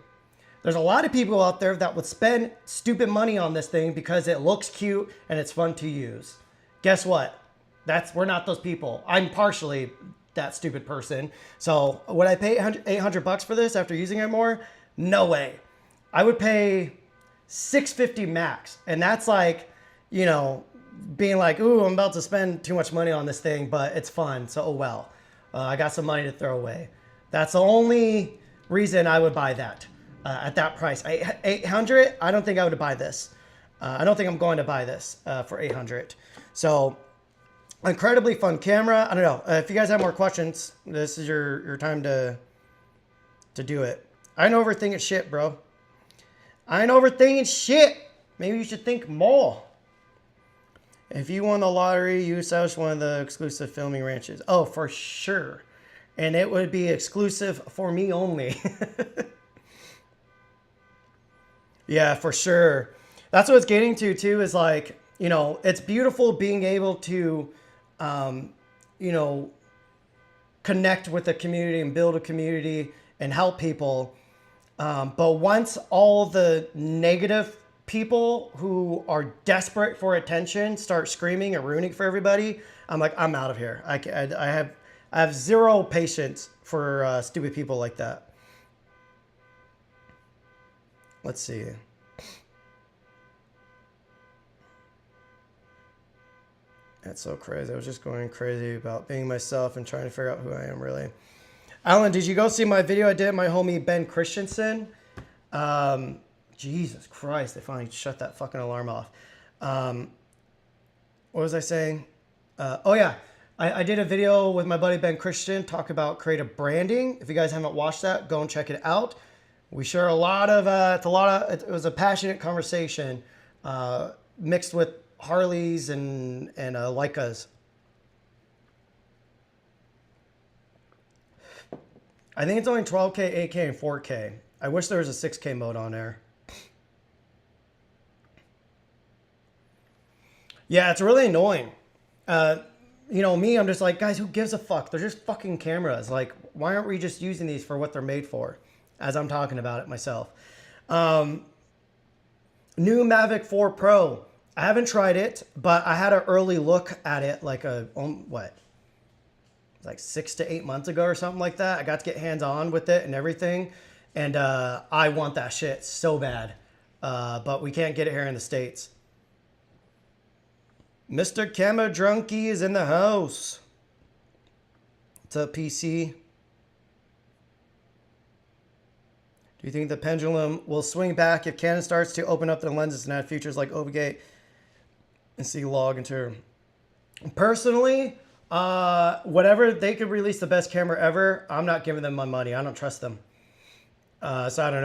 There's a lot of people out there that would spend stupid money on this thing because it looks cute and it's fun to use. Guess what? We're not those people. I'm partially that stupid person. So would I pay $800 for this after using it more? No way. I would pay $650 max. And that's like, you know, being like, ooh, I'm about to spend too much money on this thing, but it's fun. So, oh well. I got some money to throw away. That's the only reason I would buy that at that price. $800, I don't think I would buy this. I don't think I'm going to buy this for $800. So incredibly fun camera. I don't know. If you guys have more questions, this is your time to do it. I ain't overthinking shit, bro. I ain't overthinking shit. Maybe you should think more. If you won the lottery, you establish one of the exclusive filming ranches. Oh, for sure. And it would be exclusive for me only. Yeah, for sure. That's what it's getting to, too, is like, you know, it's beautiful being able to, you know, connect with the community and build a community and help people. But once all the negative people who are desperate for attention start screaming and ruining for everybody, I'm like, I'm out of here. I have zero patience for stupid people like that. Let's see. That's so crazy. I was just going crazy about being myself and trying to figure out who I am really. Alan, did you go see my video I did? My homie Ben Christensen. Jesus Christ, they finally shut that fucking alarm off. What was I saying? Oh yeah, I did a video with my buddy Ben Christian, talk about creative branding. If you guys haven't watched that, go and check it out. We share a lot of, it was a passionate conversation mixed with Harleys and Leicas. I think it's only 12K, 8K, and 4K. I wish there was a 6K mode on there. Yeah, it's really annoying. You know, me, I'm just like, guys, who gives a fuck? They're just fucking cameras. Like, why aren't we just using these for what they're made for? As I'm talking about it myself. New Mavic 4 Pro. I haven't tried it, but I had an early look at it like like 6 to 8 months ago or something like that. I got to get hands-on with it and everything. And I want that shit so bad. But we can't get it here in the States. Mr. Camo Drunky is in the house. What's up, PC? Do you think the pendulum will swing back if Canon starts to open up their lenses and add features like Obligate and see log into? Personally, whatever, they could release the best camera ever. I'm not giving them my money. I don't trust them. So I don't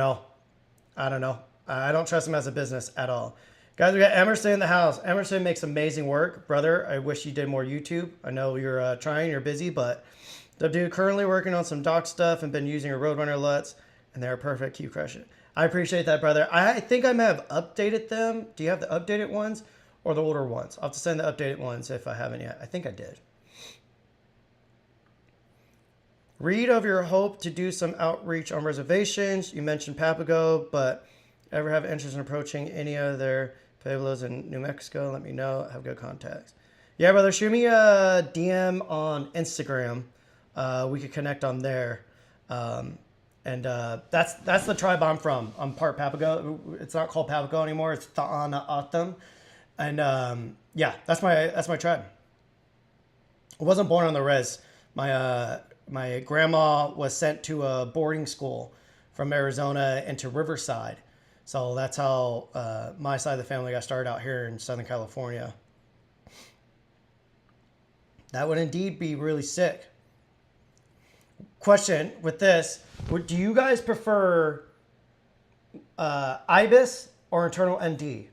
know. I don't trust them as a business at all. Guys, we got Emerson in the house. Emerson makes amazing work. Brother, I wish you did more YouTube. I know you're trying, you're busy, but the dude currently working on some dock stuff and been using your Roadrunner LUTs, and they're perfect. Keep crushing it. I appreciate that, brother. I think I may have updated them. Do you have the updated ones or the older ones? I'll have to send the updated ones if I haven't yet. I think I did. Read of your hope to do some outreach on reservations. You mentioned Papago, but ever have interest in approaching any of their Pueblos in New Mexico? Let me know. I have good contacts. Yeah, brother, shoot me a DM on Instagram. We could connect on there. That's the tribe I'm from. I'm part Papago. It's not called Papago anymore. It's Ta'ana Atam. And yeah, that's my tribe. I wasn't born on the res. My grandma was sent to a boarding school from Arizona into Riverside. So that's how my side of the family got started out here in Southern California. That would indeed be really sick. Question with this, do you guys prefer IBIS or internal ND?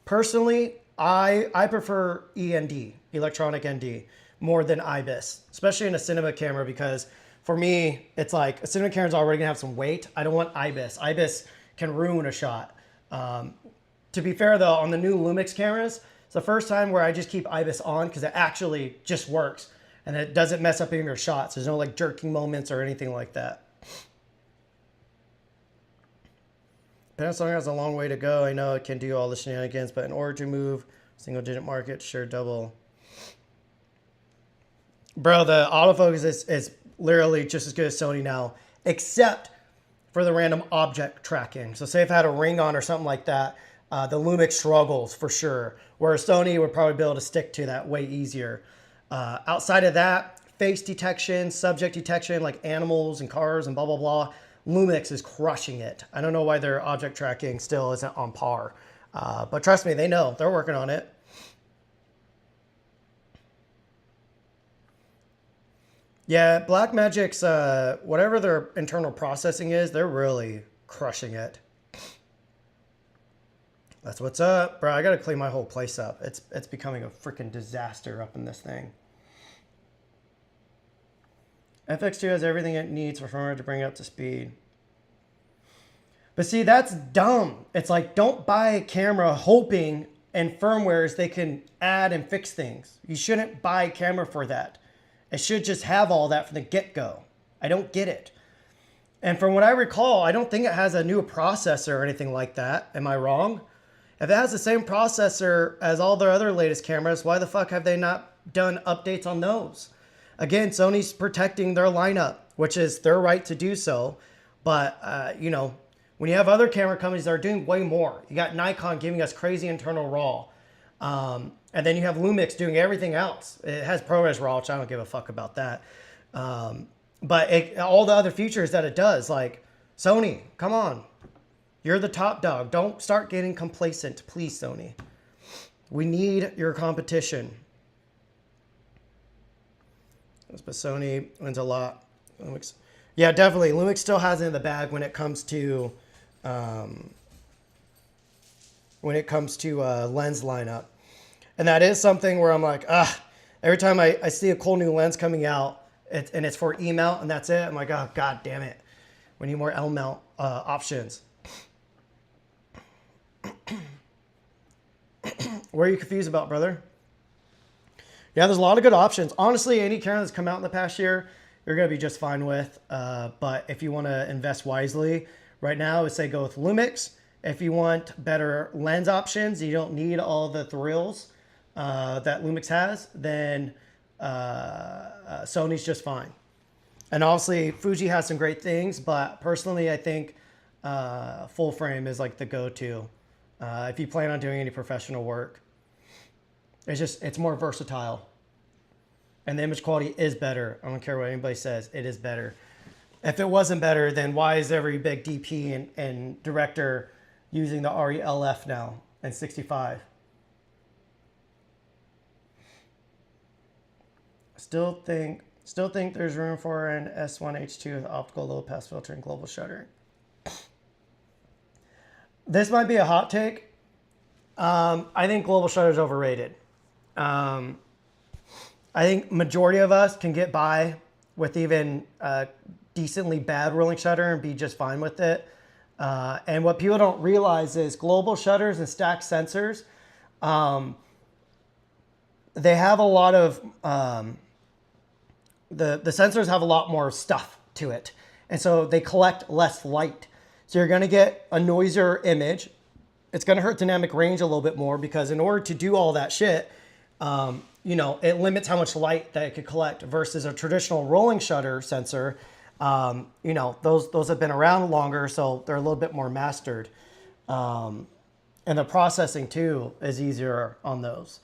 Personally, I prefer END, electronic ND, more than IBIS, especially in a cinema camera, because for me, it's like a cinema camera is already gonna have some weight. I don't want IBIS. IBIS can ruin a shot. To be fair though, on the new Lumix cameras, it's the first time where I just keep IBIS on because it actually just works and it doesn't mess up any of your shots. There's no like jerking moments or anything like that. Panasonic has a long way to go. I know it can do all the shenanigans, but in order to move single digit market, sure double. Bro, the autofocus is literally just as good as Sony now, except for the random object tracking. So say if I had a ring on or something like that, the Lumix struggles for sure, whereas Sony would probably be able to stick to that way easier. Outside of that, face detection, subject detection, like animals and cars and blah, blah, blah, Lumix is crushing it. I don't know why their object tracking still isn't on par. But trust me, they know. They're working on it. Yeah, Blackmagic's, whatever their internal processing is, they're really crushing it. That's what's up. Bro, I gotta clean my whole place up. It's becoming a freaking disaster up in this thing. FX2 has everything it needs for firmware to bring it up to speed. But see, that's dumb. It's like, don't buy a camera hoping and firmwares they can add and fix things. You shouldn't buy a camera for that. It should just have all that from the get-go. I don't get it. And from what I recall, I don't think it has a new processor or anything like that. Am I wrong? If it has the same processor as all their other latest cameras, why the fuck have they not done updates on those? Again, Sony's protecting their lineup, which is their right to do so. But, you know, when you have other camera companies that are doing way more, you got Nikon giving us crazy internal RAW. And then you have Lumix doing everything else. It has ProRes RAW, which I don't give a fuck about that. But all the other features that it does, like Sony, come on. You're the top dog. Don't start getting complacent, please, Sony. We need your competition. But Sony wins a lot. Lumix. Yeah, definitely. Lumix still has it in the bag when it comes to lens lineup. And that is something where I'm like, every time I see a cool new lens coming out, and it's for E mount and that's it, I'm like, oh, god damn it. We need more L mount options. What are you confused about, brother? Yeah, there's a lot of good options. Honestly, any camera that's come out in the past year, you're going to be just fine with. But if you want to invest wisely, right now, I would say go with Lumix. If you want better lens options, you don't need all the thrills that Lumix has, then Sony's just fine. And obviously, Fuji has some great things, but personally, I think full frame is like the go-to if you plan on doing any professional work. It's more versatile. And the image quality is better. I don't care what anybody says, it is better. If it wasn't better, then why is every big DP and director using the RE-LF now and 65? Still think there's room for an S1H2 with optical low pass filter and global shuttering. This might be a hot take. I think global shutter is overrated. I think majority of us can get by with even decently bad rolling shutter and be just fine with it. And what people don't realize is global shutters and stacked sensors, they have a lot of, the sensors have a lot more stuff to it. And so they collect less light. So you're going to get a noisier image. It's going to hurt dynamic range a little bit more because in order to do all that shit, you know, it limits how much light that it could collect versus a traditional rolling shutter sensor. You know, those have been around longer, so they're a little bit more mastered. And the processing too is easier on those.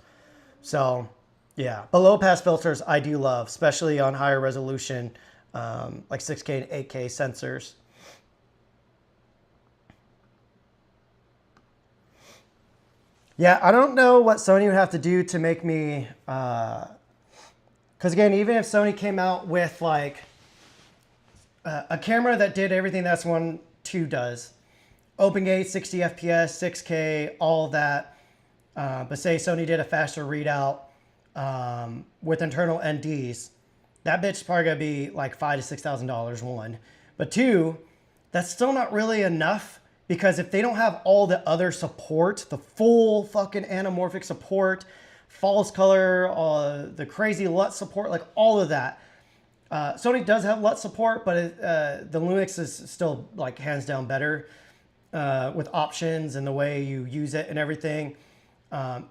So yeah, but low pass filters I do love, especially on higher resolution, like 6K and 8K sensors. Yeah, I don't know what Sony would have to do to make me, because again, even if Sony came out with like a camera that did everything that's one 2 does, open gate, 60 FPS, 6K, all that, but say Sony did a faster readout with internal NDs, that bitch is probably gonna be like $5,000 to $6,000 one, but two, that's still not really enough. Because if they don't have all the other support, the full fucking anamorphic support, false color, the crazy LUT support, like all of that. Sony does have LUT support, but the Lumix is still like hands down better with options and the way you use it and everything.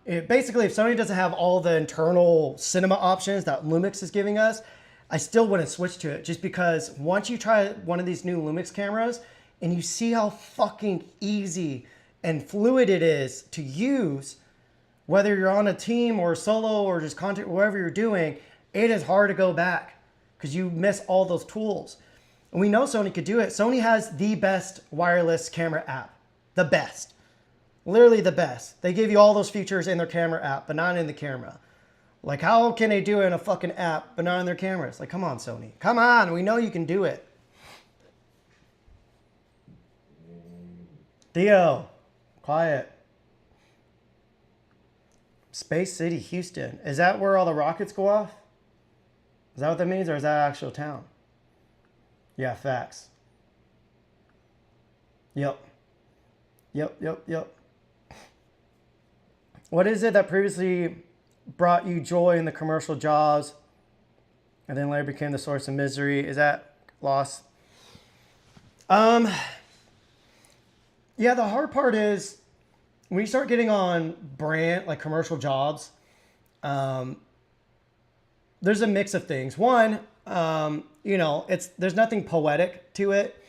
Basically, if Sony doesn't have all the internal cinema options that Lumix is giving us, I still wouldn't switch to it, just because once you try one of these new Lumix cameras, and you see how fucking easy and fluid it is to use, whether you're on a team or solo or just content, whatever you're doing, it is hard to go back because you miss all those tools. And we know Sony could do it. Sony has the best wireless camera app. The best. Literally the best. They give you all those features in their camera app, but not in the camera. Like, how can they do it in a fucking app, but not in their cameras? Like, come on, Sony. Come on. We know you can do it. Theo, quiet. Space City, Houston. Is that where all the rockets go off? Is that what that means, or is that actual town? Yeah, facts. Yep. What is it that previously brought you joy in the commercial jobs and then later became the source of misery? Is that loss? Yeah, the hard part is when you start getting on brand, like commercial jobs, there's a mix of things. One, there's nothing poetic to it.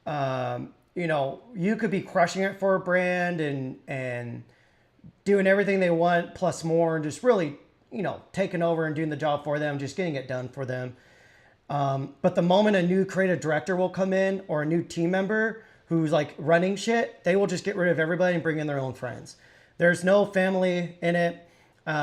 You could be crushing it for a brand and doing everything they want plus more and just really, taking over and doing the job for them, just getting it done for them. But the moment a new creative director will come in or a new team member who's like running shit, they will just get rid of everybody and bring in their own friends. There's no family in it,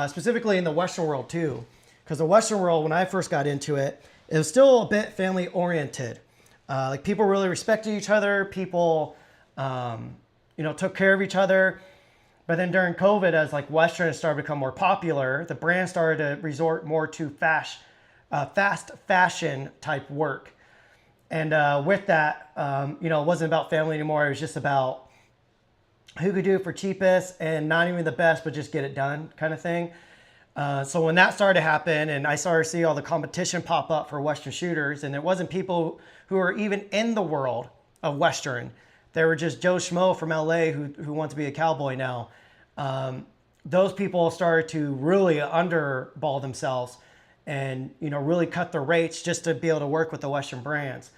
specifically in the Western world too. Because the Western world, when I first got into it, it was still a bit family oriented. Like people really respected each other. People, took care of each other. But then during COVID, as like Western started to become more popular, the brand started to resort more to fast fashion type work. And with that, it wasn't about family anymore. It was just about who could do it for cheapest and not even the best, but just get it done kind of thing. So when that started to happen and I started to see all the competition pop up for Western shooters, and it wasn't people who were even in the world of Western. They were just Joe Schmo from LA who wants to be a cowboy now. Those people started to really underball themselves and, really cut their rates just to be able to work with the Western brands.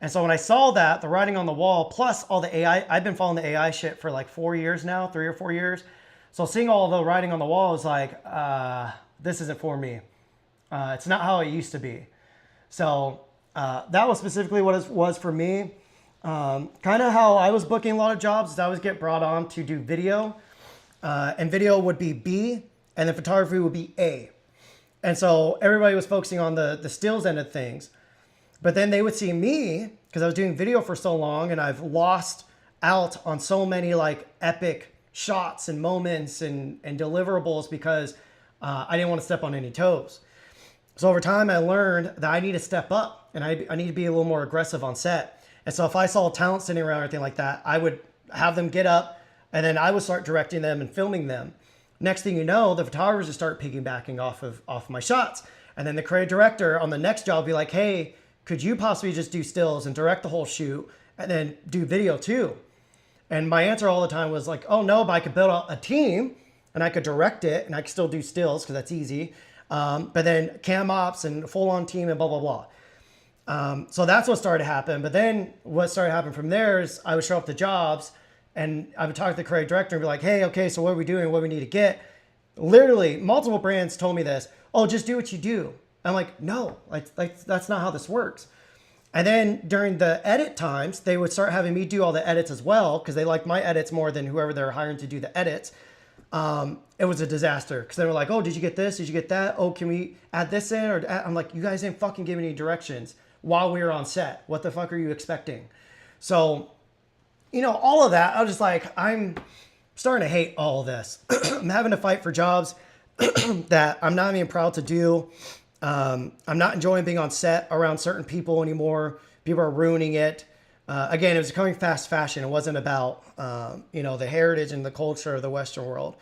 And so when I saw that, the writing on the wall, plus all the AI, I've been following the AI shit for like 4 years now, 3 or 4 years. So seeing all the writing on the wall is like, this isn't for me. It's not how it used to be. So that was specifically what it was for me. Kind of how I was booking a lot of jobs is I always get brought on to do video. And video would be B, and then photography would be A. And so everybody was focusing on the stills end of things. But then they would see me, because I was doing video for so long, and I've lost out on so many like epic shots and moments and deliverables because I didn't want to step on any toes. So over time, I learned that I need to step up and I need to be a little more aggressive on set. And so if I saw talent sitting around or anything like that, I would have them get up and then I would start directing them and filming them. Next thing you know, the photographers would start piggybacking off my shots. And then the creative director on the next job would be like, hey, could you possibly just do stills and direct the whole shoot and then do video too? And my answer all the time was like, oh no, but I could build a team and I could direct it and I could still do stills because that's easy. But then cam ops and full on team and blah, blah, blah. So that's what started to happen. But then what started to happen from there is I would show up to jobs and I would talk to the creative director and be like, hey, okay, so what are we doing? What do we need to get? Literally multiple brands told me this. Oh, just do what you do. I'm like, no, like that's not how this works. And then during the edit times, they would start having me do all the edits as well because they liked my edits more than whoever they're hiring to do the edits. it was a disaster because they were like, oh, did you get this? Did you get that? Oh, can we add this in? Or I'm like, you guys didn't fucking give me any directions while we were on set. What the fuck are you expecting? So, you know, all of that, I was just like, I'm starting to hate all of this. I'm having to fight for jobs that I'm not even proud to do. I'm not enjoying being on set around certain people anymore. People are ruining it. Again, it was becoming fast fashion. It wasn't about, you know, the heritage and the culture of the Western world.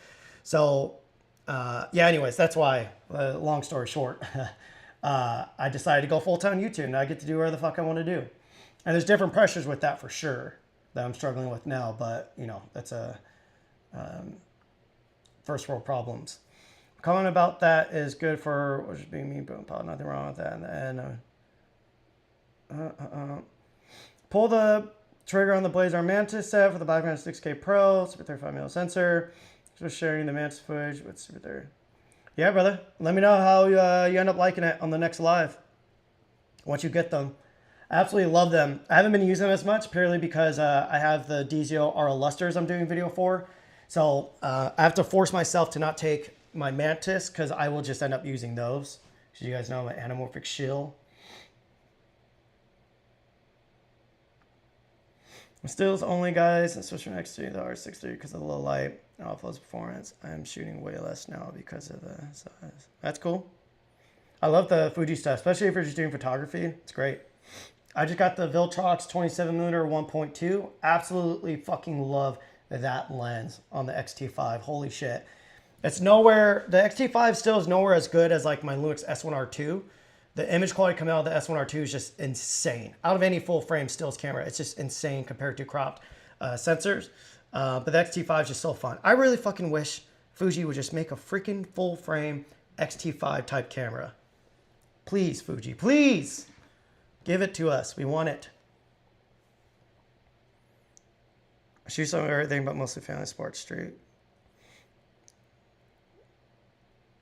So, yeah, anyways, that's why, long story short, I decided to go full-time YouTube and I get to do whatever the fuck I want to do. And there's different pressures with that for sure that I'm struggling with now, but, you know, that's a first world problems. Comment about that is good for what's being mean, but nothing wrong with that. And pull the trigger on the Blazer Mantis set for the background 6K Pro, Super 35mm sensor. Just sharing the Mantis footage with Super 30. Yeah, brother. Let me know how you end up liking it on the next live. Once you get them. I absolutely love them. I haven't been using them as much purely because I have the DZO RL Lusters I'm doing video for. So I have to force myself to not take my Mantis because I will just end up using those. As you guys know, I'm an anamorphic shill. Stills only, guys. And switch from X3 to R6 III because of the low light and offloads performance. I'm shooting way less now because of the size. That's cool. I love the Fuji stuff, especially if you're just doing photography. It's great. I just got the Viltrox 27mm 1.2. Absolutely fucking love that lens on the X-T5. Holy shit. It's nowhere, the X-T5 still is nowhere as good as like my Lumix S1R2. The image quality coming out of the S1R2 is just insane. Out of any full frame stills camera, it's just insane compared to cropped sensors. But the X-T5 is just so fun. I really fucking wish Fuji would just make a freaking full frame X-T5 type camera. Please, Fuji, please give it to us. We want it. I shoot some of everything, but mostly family sports street.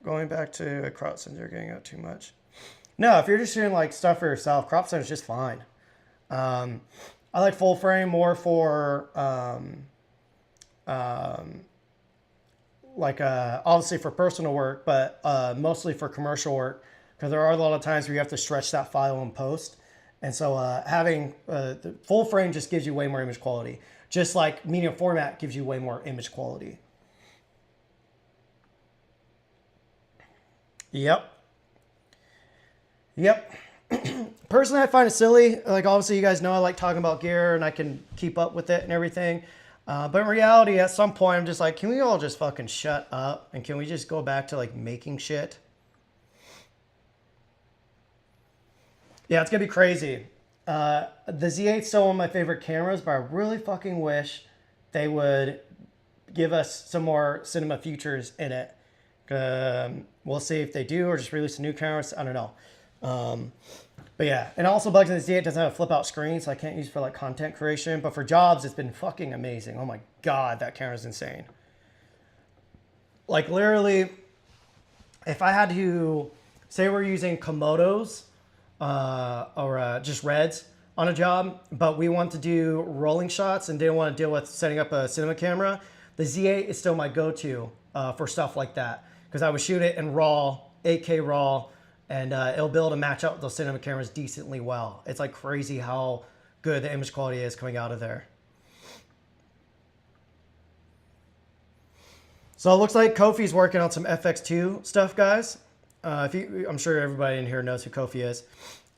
Going back to a crop sensor, getting out too much. No, if you're just doing like stuff for yourself, crop sensor is just fine. I like full frame more for obviously for personal work, but mostly for commercial work because there are a lot of times where you have to stretch that file in post. And so having the full frame just gives you way more image quality. Just like medium format gives you way more image quality. Yep. Yep. Personally, I find it silly. Like, obviously, you guys know I like talking about gear and I can keep up with it and everything. But in reality, at some point, I'm just like, can we all just fucking shut up? And can we just go back to, like, making shit? Yeah, it's going to be crazy. The Z8's still one of my favorite cameras, but I really fucking wish they would give us some more cinema features in it. We'll see if they do or just release a new camera. I don't know. But yeah, and also bugs in the Z8 doesn't have a flip out screen, so I can't use it for like content creation. But for jobs, it's been fucking amazing. Oh my God, that camera's insane. Like literally, if I had to say we're using Komodos or just Reds on a job, but we want to do rolling shots and didn't want to deal with setting up a cinema camera, the Z8 is still my go-to for stuff like that. Because I would shoot it in RAW, 8K RAW, and it'll be able to match up with those cinema cameras decently well. It's like crazy how good the image quality is coming out of there. So it looks like Kofi's working on some FX2 stuff, guys. I'm sure everybody in here knows who Kofi is.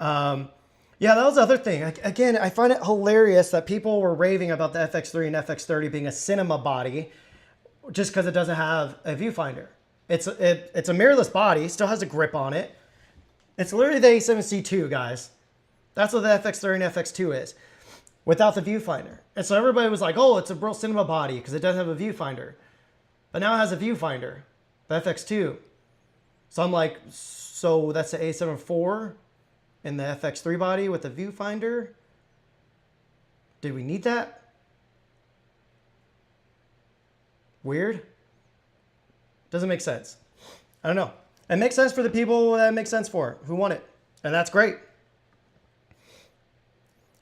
Yeah, that was the other thing. Again, I find it hilarious that people were raving about the FX3 and FX30 being a cinema body just because it doesn't have a viewfinder. It's a mirrorless body, still has a grip on it. It's literally the A7C II, guys. That's what the FX30 and FX2 is, without the viewfinder. And so everybody was like, oh, it's a real cinema body because it doesn't have a viewfinder. But now it has a viewfinder, the FX2. So I'm like, so that's the A7 IV in the FX3 body with a viewfinder? Did we need that? Weird. Doesn't make sense. I don't know. It makes sense for the people that it makes sense for, who want it. And that's great.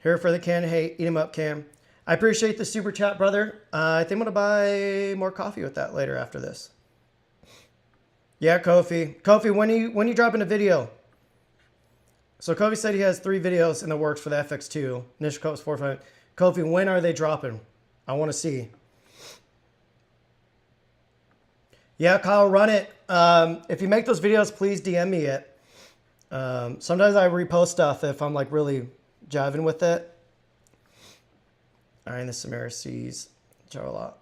Here for the can, hey, eat 'em up, Cam. I appreciate the super chat, brother. I think I'm going to buy more coffee with that later after this. Yeah, Kofi. Kofi, when you dropping a video? So Kofi said he has 3 videos in the works for the FX2. Initial code was 4.5. Kofi, when are they dropping? I want to see. Yeah, Kyle, run it. If you make those videos, please DM me it. Sometimes I repost stuff if I'm like really jiving with it. All right, the Samara sees Charlotte.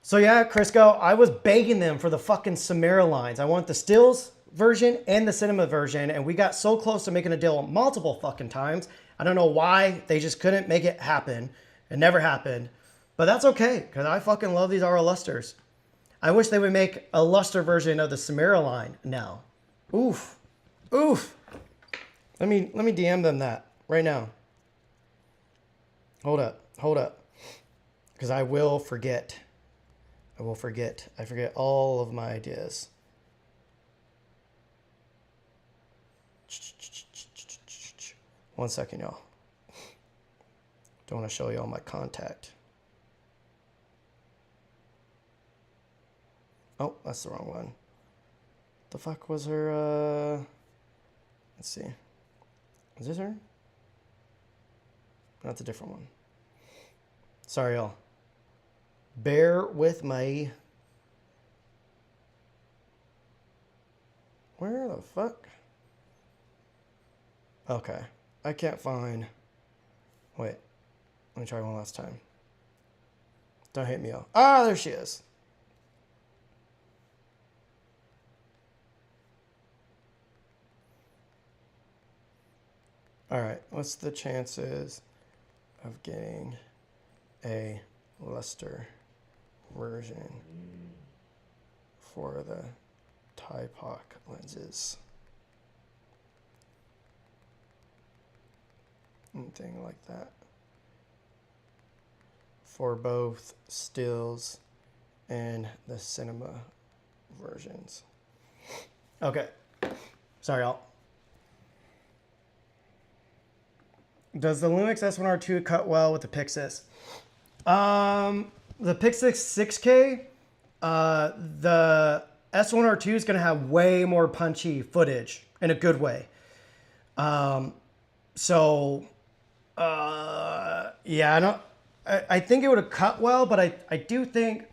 So yeah, Crisco, I was begging them for the fucking Samara lines. I want the stills version and the cinema version, and we got so close to making a deal multiple fucking times. I don't know why they just couldn't make it happen. It never happened, but that's okay because I fucking love these RL Lusters. I wish they would make a Luster version of the Samara line now. Oof, oof. Let me DM them that right now. Hold up, because I will forget. I forget all of my ideas. One second, y'all. Don't want to show y'all my contact. Oh, that's the wrong one. The fuck was her, let's see. Is this her? That's a different one. Sorry, y'all. Bear with me. Where the fuck? Okay. I can't find... Wait. Let me try one last time. Don't hit me off. Ah, there she is. Alright. What's the chances of getting a Luster version for the Typoc lenses? Anything like that. For both stills and the cinema versions. Okay. Sorry, y'all. Does the Lumix S1R2 cut well with the Pixis? The Pixis 6K, the S1R2 is going to have way more punchy footage in a good way. Yeah, I think it would have cut well, but I do think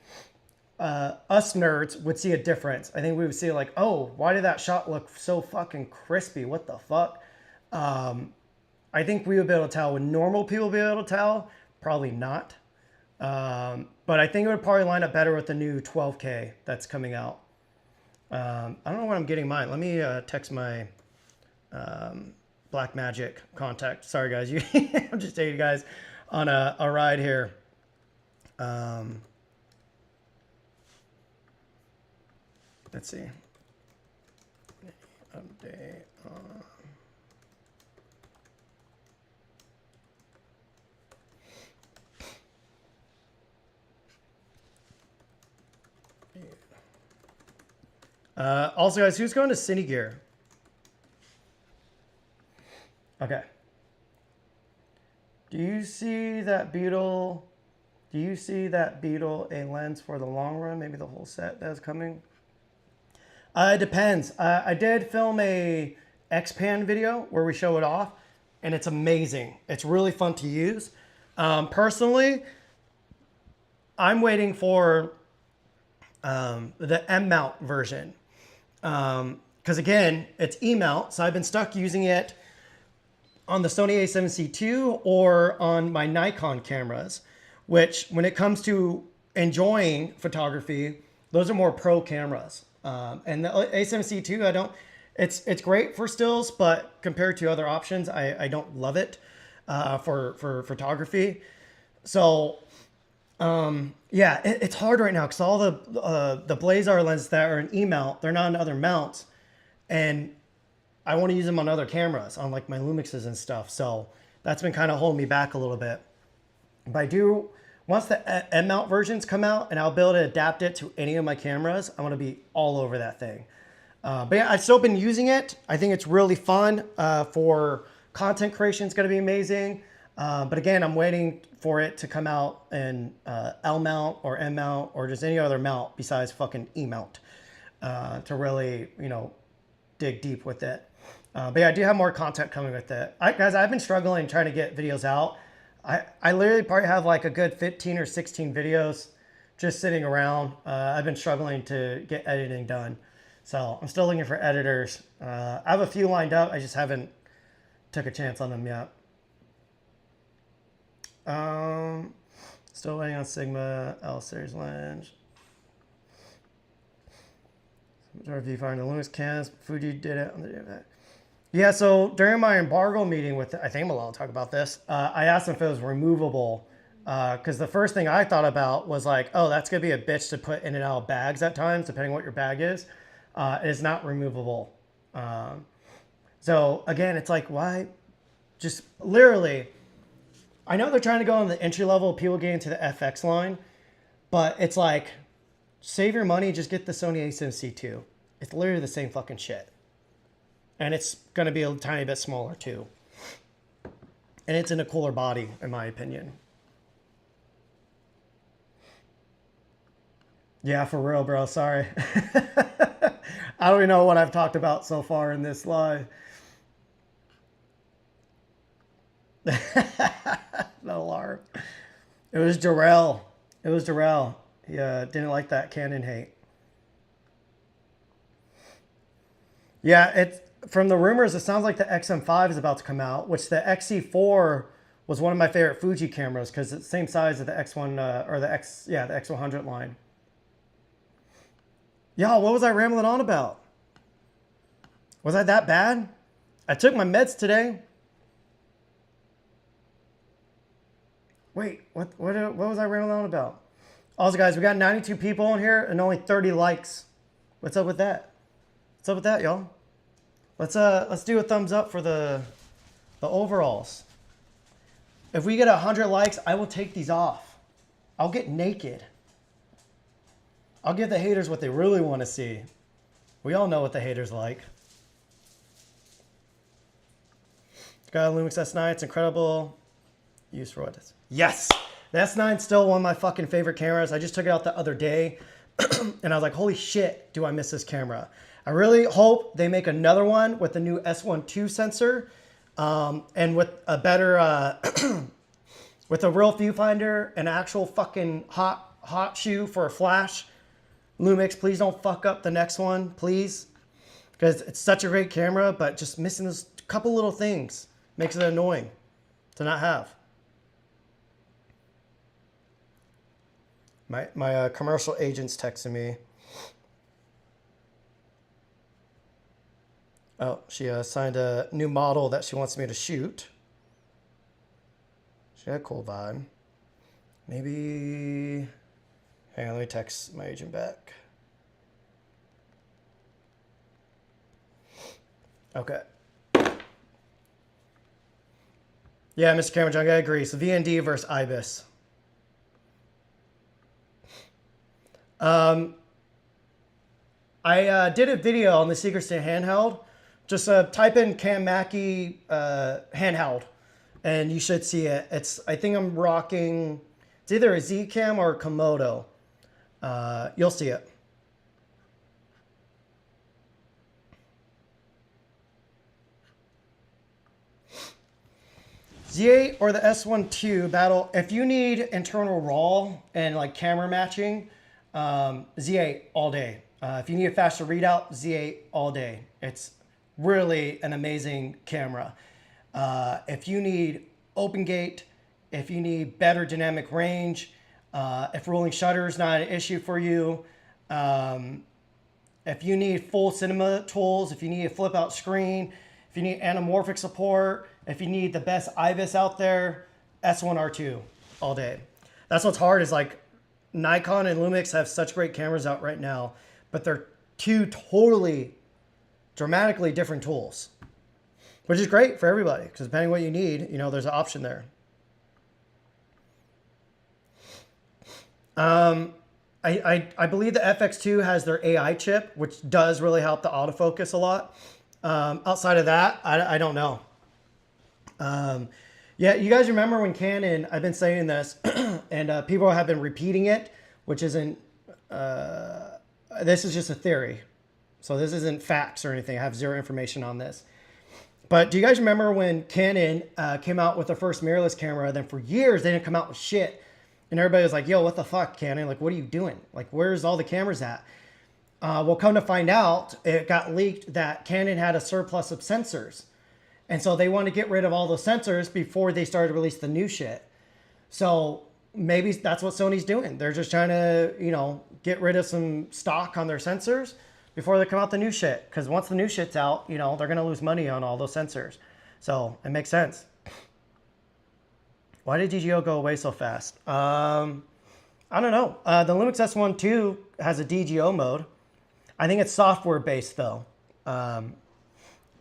us nerds would see a difference. I think we would see like, oh, why did that shot look so fucking crispy? What the fuck? I think we would be able to tell. Would normal people be able to tell? Probably not. But I think it would probably line up better with the new 12K that's coming out. I don't know when I'm getting mine. Let me text my Black Magic contact. Sorry, guys. I'm just taking you guys on a ride here. Let's see. Update on... Also, guys, who's going to Cine Gear? Okay. Do you see that Beetle? Do you see that Beetle a lens for the long run? Maybe the whole set that's coming? It depends. I did film a X-Pan video where we show it off, and it's amazing. It's really fun to use. Personally, I'm waiting for the M-mount version. Because again, it's E-mount, so I've been stuck using it on the Sony a7C II or on my Nikon cameras, which when it comes to enjoying photography, those are more pro cameras. And the a7C II, it's great for stills, but compared to other options, I don't love it for photography. So yeah, it's hard right now because all the Blazar lenses that are an E-mount, they're not on other mounts, and I want to use them on other cameras, on like my Lumixes and stuff. So that's been kind of holding me back a little bit. But once the M-mount versions come out and I'll be able to adapt it to any of my cameras, I'm going to be all over that thing. But yeah, I've still been using it. I think it's really fun for content creation. It's going to be amazing. But again, I'm waiting for it to come out in L mount or M mount or just any other mount besides fucking E mount. to really, you know, dig deep with it. But yeah, I do have more content coming with it. Guys, I've been struggling trying to get videos out. I literally probably have like a good 15 or 16 videos just sitting around. I've been struggling to get editing done. So I'm still looking for editors. I have a few lined up. I just haven't took a chance on them yet. Still waiting on Sigma L series lens. Viewfinder, the Lumix cans. Fuji did it on the day of that. Yeah, so during my embargo meeting with, I think I'm allowed to talk about this. I asked them if it was removable, because the first thing I thought about was like, oh, that's gonna be a bitch to put in and out of bags at times, depending on what your bag is. It is not removable. So again, it's like, why? Just literally, I know they're trying to go on the entry level, people get into the FX line, but it's like, save your money, just get the Sony a7C II. It's literally the same fucking shit. And it's going to be a tiny bit smaller too. And it's in a cooler body, in my opinion. Yeah, for real, bro. Sorry. I don't even know what I've talked about so far in this live. No alarm. It was Jarrell. It was Jarrell. He didn't like that Canon hate. Yeah, it's from the rumors. It sounds like the XM5 is about to come out, which the XC4 was one of my favorite Fuji cameras because it's the same size as the X1 or the X100 line. Y'all, what was I rambling on about? Was I that bad? I took my meds today. Wait, what was I rambling on about? Also, guys, we got 92 people in here and only 30 likes. What's up with that? What's up with that, y'all? Let's do a thumbs up for the overalls. If we get 100 likes, I will take these off. I'll get naked. I'll give the haters what they really want to see. We all know what the haters like. Got a Lumix S9. It's incredible. Use for what it is. Yes! The S9 is still one of my fucking favorite cameras. I just took it out the other day. And I was like, holy shit, do I miss this camera. I really hope they make another one with the new S1 II sensor. And with a better, with a real viewfinder, an actual fucking hot shoe for a flash. Lumix, please don't fuck up the next one, please. Because it's such a great camera, but just missing those couple little things makes it annoying to not have. My commercial agent's texting me. Oh, she signed a new model that she wants me to shoot. She had a cool vibe. Maybe... Hang on, let me text my agent back. Okay. Yeah, Mr. Camera Junk, I agree. So VND versus IBIS. I did a video on the Secret Stand handheld. Just type in Cam Mackie handheld, and you should see it. I think I'm rocking. It's either a Z Cam or a Komodo. You'll see it. Z8 or the S1 II battle. If you need internal RAW and like camera matching, Z8 all day. If you need a faster readout, Z8 all day. It's really an amazing camera. If you need open gate, if you need better dynamic range, if rolling shutter is not an issue for you, if you need full cinema tools, if you need a flip out screen, if you need anamorphic support, if you need the best IBIS out there, S1R2 all day. That's what's hard is like Nikon and Lumix have such great cameras out right now, but they're two totally dramatically different tools, which is great for everybody because depending on what you need, you know, there's an option there. I believe the FX2 has their AI chip, which does really help the autofocus a lot. Outside of that, I don't know. Yeah, you guys remember when Canon, I've been saying this, and people have been repeating it, which isn't, this is just a theory. So this isn't facts or anything. I have zero information on this. But do you guys remember when Canon came out with their first mirrorless camera? Then for years, they didn't come out with shit. And everybody was like, yo, what the fuck, Canon? Like, what are you doing? Like, where's all the cameras at? Well, come to find out, it got leaked that Canon had a surplus of sensors. And so they wanted to get rid of all those sensors before they started to release the new shit. So maybe that's what Sony's doing. They're just trying to, you know, get rid of some stock on their sensors before they come out the new shit. Because once the new shit's out, you know, they're going to lose money on all those sensors. So it makes sense. Why did DGO go away so fast? I don't know. The Lumix S1 II has a DGO mode. I think it's software based though.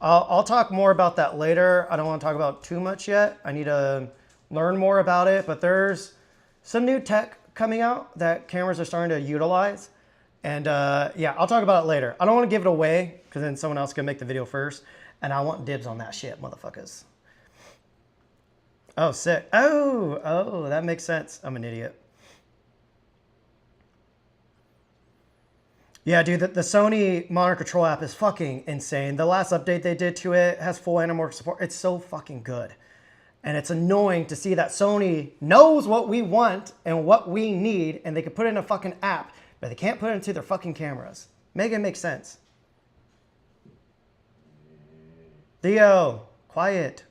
I'll talk more about that later. I don't want to talk about too much yet. I need to learn more about it, but there's some new tech coming out that cameras are starting to utilize. And yeah, I'll talk about it later. I don't want to give it away because then someone else can make the video first. And I want dibs on that shit, motherfuckers. Oh, sick. Oh, that makes sense. I'm an idiot. Yeah, dude, the Sony monitor control app is fucking insane. The last update they did to it has full anamorphic support. It's so fucking good. And it's annoying to see that Sony knows what we want and what we need, and they can put it in a fucking app, but they can't put it into their fucking cameras. Make it make sense. Theo, quiet.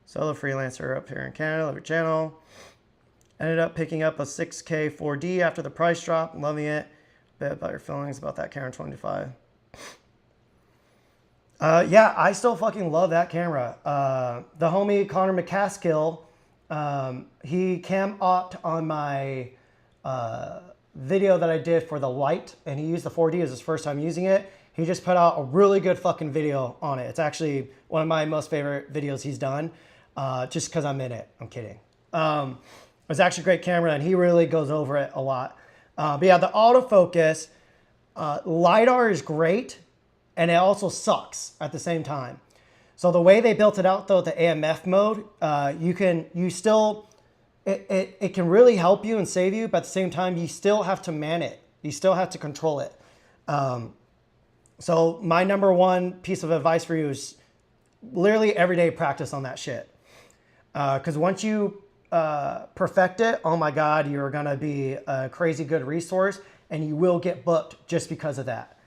Solo freelancer up here in Canada, love your channel. Ended up picking up a 6K 4D after the price drop, loving it. Bet about your feelings about that camera 25. Yeah, I still fucking love that camera. The homie Connor McCaskill, he cam opt on my video that I did for the light, and he used the 4D as his first time using it. He just put out a really good fucking video on it. It's actually one of my most favorite videos he's done, just because I'm in it. I'm kidding. It's actually a great camera, and he really goes over it a lot. But yeah, the autofocus, LiDAR is great, and it also sucks at the same time. So the way they built it out though, the AMF mode, it can really help you and save you, but at the same time, you still have to man it. You still have to control it. So my number one piece of advice for you is literally everyday practice on that shit. Because once you perfect it, oh my God, you're gonna be a crazy good resource, and you will get booked just because of that.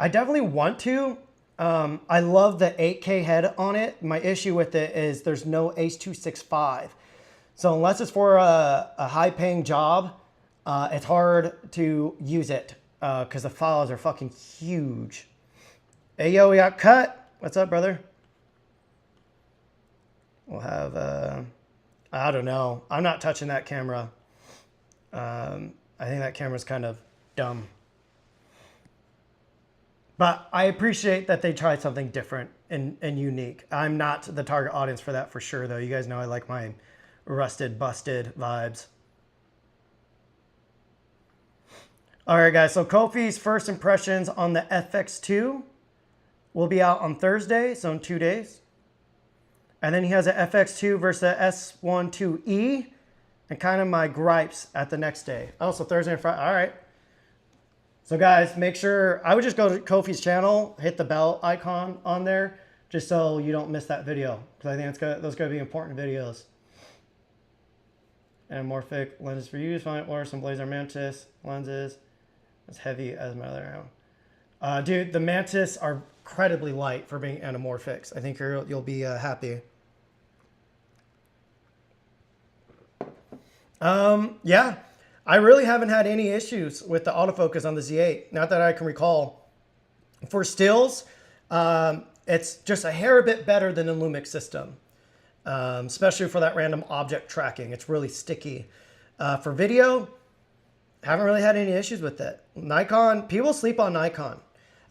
I definitely want to. I love the 8K head on it. My issue with it is there's no H.265. So unless it's for a high-paying job, it's hard to use it because the files are fucking huge. Hey, yo, we got cut. What's up, brother? We'll have, I don't know. I'm not touching that camera. I think that camera's kind of dumb. But I appreciate that they tried something different and unique. I'm not the target audience for that for sure, though. You guys know I like my rusted, busted vibes. All right, guys. So Kofi's first impressions on the FX2 will be out on Thursday, so in 2 days. And then he has an FX2 versus the S1 IIe, and kind of my gripes at the next day. Oh, so Thursday and Friday. All right. So guys, make sure, I would just go to Kofi's channel, hit the bell icon on there, just so you don't miss that video. Because I think those are going to be important videos. Anamorphic lenses for use, fine, or some Blazer Mantis lenses. As heavy as my other arrow. Dude, the Mantis are incredibly light for being anamorphics. I think you'll be happy. Yeah, I really haven't had any issues with the autofocus on the Z8. Not that I can recall. For stills, it's just a hair bit better than the Lumix system, especially for that random object tracking. It's really sticky. For video, haven't really had any issues with it. Nikon, people sleep on Nikon.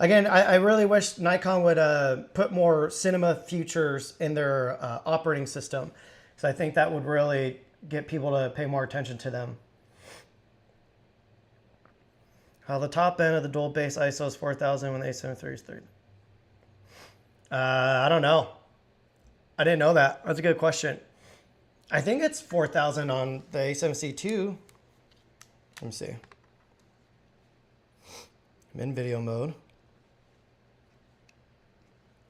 Again, I really wish Nikon would put more cinema features in their operating system, because I think that would really get people to pay more attention to them. How the top end of the dual base ISO is 4000 when the A7III is 30. I don't know. I didn't know that. That's a good question. I think it's 4000 on the A7C II. Let me see. I'm in video mode.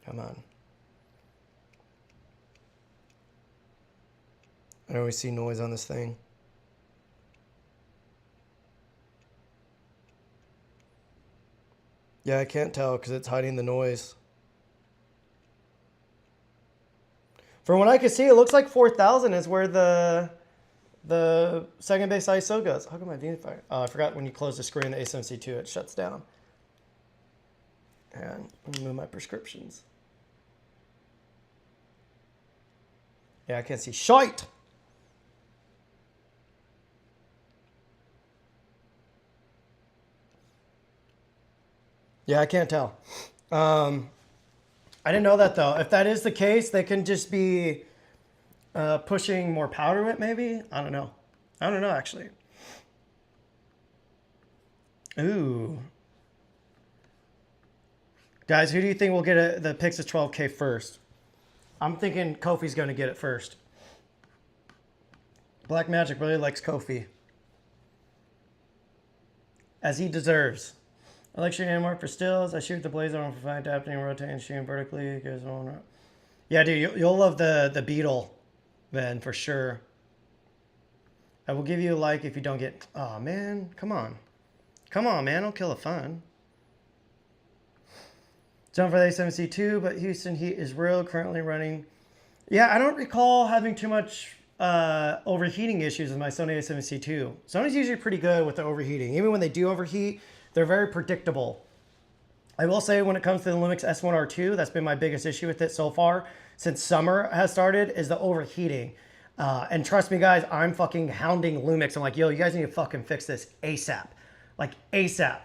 Come on. I always see noise on this thing. Yeah, I can't tell because it's hiding the noise. From what I can see, it looks like 4000 is where the second base ISO goes. How come my viewfinder? Oh, I forgot when you close the screen, the A7C2, it shuts down. And let me move my prescriptions. Yeah, I can't see shite. Yeah, I can't tell. I didn't know that though. If that is the case, they can just be pushing more powder with maybe? I don't know. I don't know actually. Ooh. Guys, who do you think will get the Pixel 12K first? I'm thinking Kofi's going to get it first. Black Magic really likes Kofi. As he deserves. I like shooting anymore for stills. I shoot the blazer on for fine adapting, rotating, shooting vertically. Yeah, dude, you'll love the Beetle, then, for sure. I will give you a like if you don't get... Oh, man. Come on. Come on, man. Don't kill the fun. Jump for the A7C2, but Houston Heat is real. Currently running... Yeah, I don't recall having too much overheating issues with my Sony A7C2. Sony's usually pretty good with the overheating. Even when they do overheat, they're very predictable. I will say when it comes to the Lumix S1R2, that's been my biggest issue with it so far since summer has started, is the overheating. And trust me, guys, I'm fucking hounding Lumix. I'm like, yo, you guys need to fucking fix this ASAP. Like, ASAP.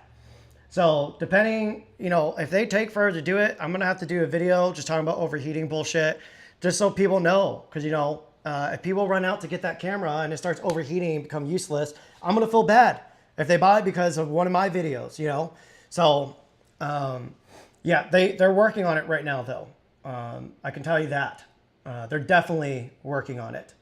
So, depending, you know, if they take forever to do it, I'm going to have to do a video just talking about overheating bullshit, just so people know. Because, you know, if people run out to get that camera and it starts overheating and become useless, I'm going to feel bad if they buy it because of one of my videos, you know. So, yeah, they're working on it right now, though. I can tell you that. They're definitely working on it.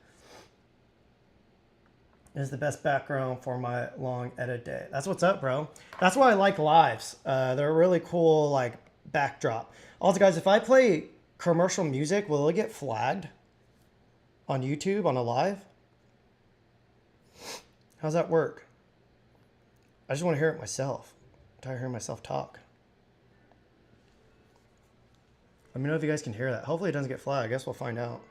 Is the best background for my long edit day. That's what's up, bro. That's why I like lives. They're a really cool, like, backdrop. Also, guys, if I play commercial music, will it get flagged on YouTube on a live? How's that work? I just want to hear it myself. I'm tired of hearing myself talk. Let me know if you guys can hear that. Hopefully it doesn't get flagged. I guess we'll find out.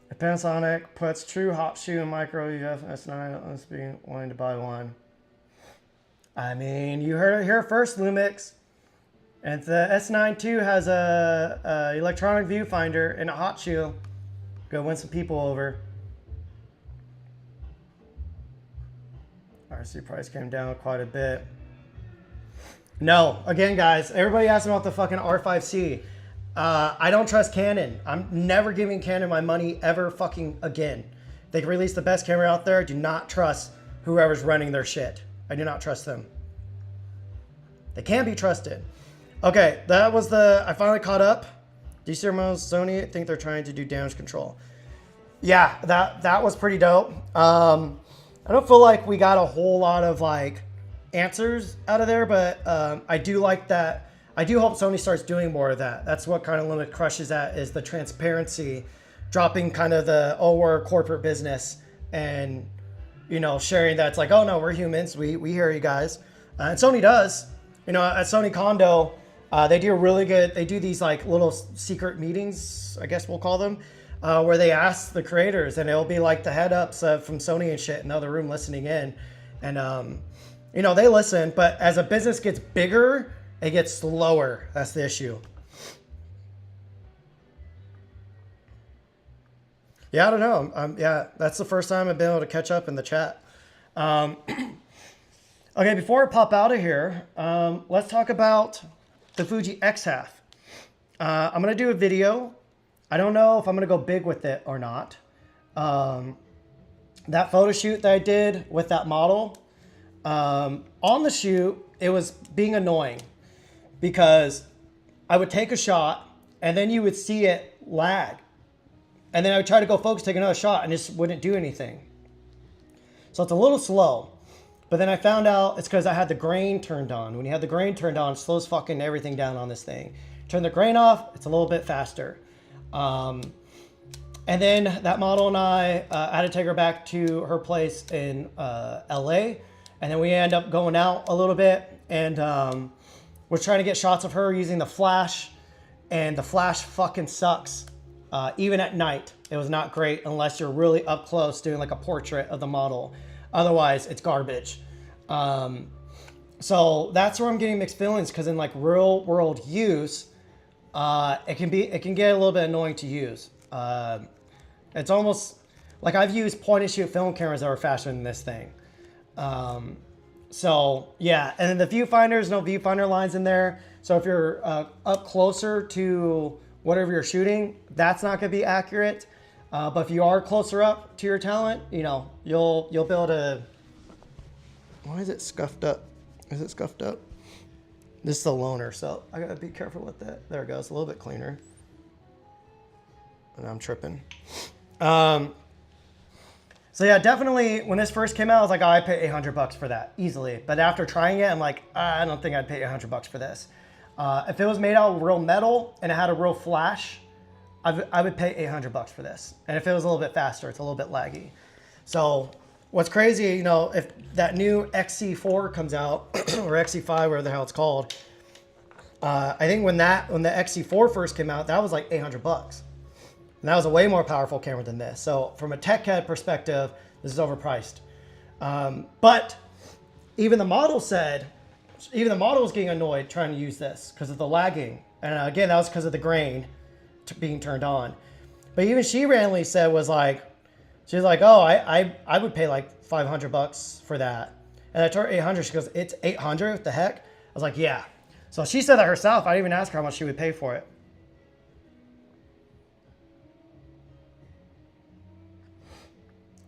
If Panasonic puts true hot shoe and micro UF S9, let's be wanting to buy one. I mean, you heard it here first, Lumix. And the S9 too has a electronic viewfinder and a hot shoe. Go win some people over. RC price came down quite a bit. No, again, guys, everybody asked about the fucking R5C. I don't trust Canon. I'm never giving Canon my money ever fucking again. They can release the best camera out there. I do not trust whoever's running their shit. I do not trust them. They can't be trusted. Okay, that was I finally caught up. DC remotes, Sony, I think they're trying to do damage control. Yeah, that was pretty dope. I don't feel like we got a whole lot of like answers out of there, but I do like that. I do hope Sony starts doing more of that. That's what kind of Limit crushes at, is the transparency, dropping kind of the, oh, we're a corporate business, and, you know, sharing that it's like, oh no, we're humans. We hear you guys. And Sony does. You know, at Sony Condo, they do a really good, they do these like little secret meetings, I guess we'll call them, where they ask the creators, and it'll be like the head ups from Sony and shit in the other room listening in. And, you know, they listen, but as a business gets bigger, it gets slower. That's the issue. Yeah, I don't know. Yeah, that's the first time I've been able to catch up in the chat. Okay, before I pop out of here, let's talk about the Fuji X Half. I'm going to do a video. I don't know if I'm going to go big with it or not. That photo shoot that I did with that model, on the shoot, it was being annoying because I would take a shot and then you would see it lag. And then I would try to go focus, take another shot, and it just wouldn't do anything. So it's a little slow. But then I found out it's because I had the grain turned on. When you have the grain turned on, it slows fucking everything down on this thing. Turn the grain off, it's a little bit faster. And then that model and I had to take her back to her place in LA. And then we end up going out a little bit and was trying to get shots of her using the flash. And the flash fucking sucks. Even at night, it was not great unless you're really up close doing like a portrait of the model. Otherwise, it's garbage. So that's where I'm getting mixed feelings, because in like real world use, it can get a little bit annoying to use. It's almost like I've used point and shoot film cameras that are faster than this thing. So yeah, and then the viewfinders, no viewfinder lines in there. So if you're up closer to whatever you're shooting, that's not gonna be accurate. But if you are closer up to your talent, you know, you'll be able to. Why is it scuffed up? Is it scuffed up? This is the loaner, so I gotta be careful with that. There it goes, a little bit cleaner. And I'm tripping. So yeah, definitely when this first came out, I was like, oh, I'd pay $800 for that easily. But after trying it, I'm like, I don't think I'd pay $800 for this. If it was made out of real metal and it had a real flash, I would pay $800 for this. And if it was a little bit faster, it's a little bit laggy. So what's crazy, you know, if that new XC4 comes out, or XC5, whatever the hell it's called, I think when the XC4 first came out, that was like $800. And that was a way more powerful camera than this. So from a tech head perspective, this is overpriced. But even the model was getting annoyed trying to use this because of the lagging. And again, that was because of the grain being turned on. But even she randomly said she was like, oh, I would pay like $500 for that. And I told her 800. She goes, it's 800? What the heck? I was like, yeah. So she said that herself. I didn't even ask her how much she would pay for it.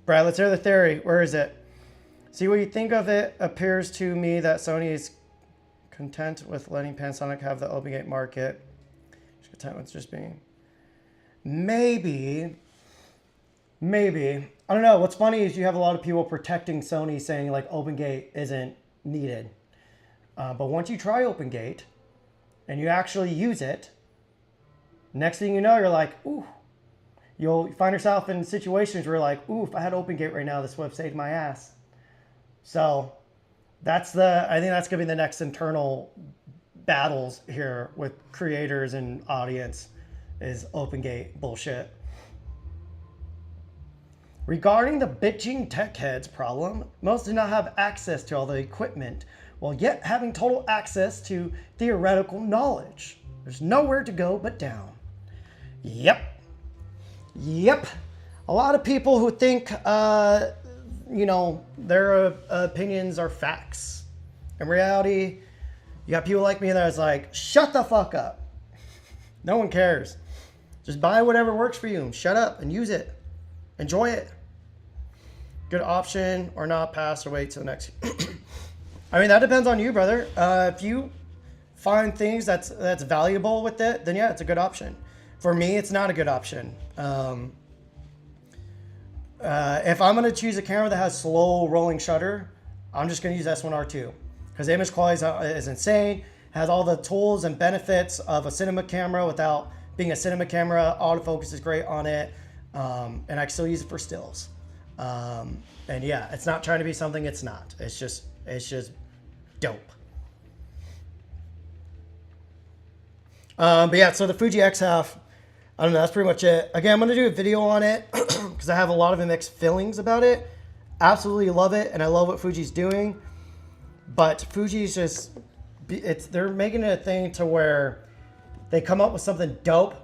Brad, let's hear the theory. Where is it? See what you think of it. Appears to me that Sony is content with letting Panasonic have the open gate market. She's content with just being. Maybe. I don't know. What's funny is you have a lot of people protecting Sony, saying like open gate isn't needed. But once you try open gate and you actually use it, next thing you know, you're like, ooh. You'll find yourself in situations where you're like, ooh, if I had open gate right now, this would have saved my ass. So I think that's going to be the next internal battles here with creators and audience is open gate bullshit. Regarding the bitching tech heads problem, most do not have access to all the equipment, while yet having total access to theoretical knowledge. There's nowhere to go but down. Yep. A lot of people who think, you know, their opinions are facts. In reality, you got people like me that's like, shut the fuck up. No one cares. Just buy whatever works for you and shut up and use it. Enjoy it. Good option or not, pass or wait till the next. I mean, that depends on you, brother. If you find things that's valuable with it, then yeah, it's a good option. For me, it's not a good option. If I'm going to choose a camera that has slow rolling shutter, I'm just going to use S1R2 because the image quality is insane. Has all the tools and benefits of a cinema camera without being a cinema camera. Autofocus is great on it, and I can still use it for stills. And yeah, it's not trying to be something it's not. It's just dope. But yeah, so the Fuji X Half. I don't know, that's pretty much it. Again, I'm going to do a video on it because I have a lot of mixed feelings about it. Absolutely love it, and I love what Fuji's doing. But Fuji's just, they're making it a thing to where they come up with something dope,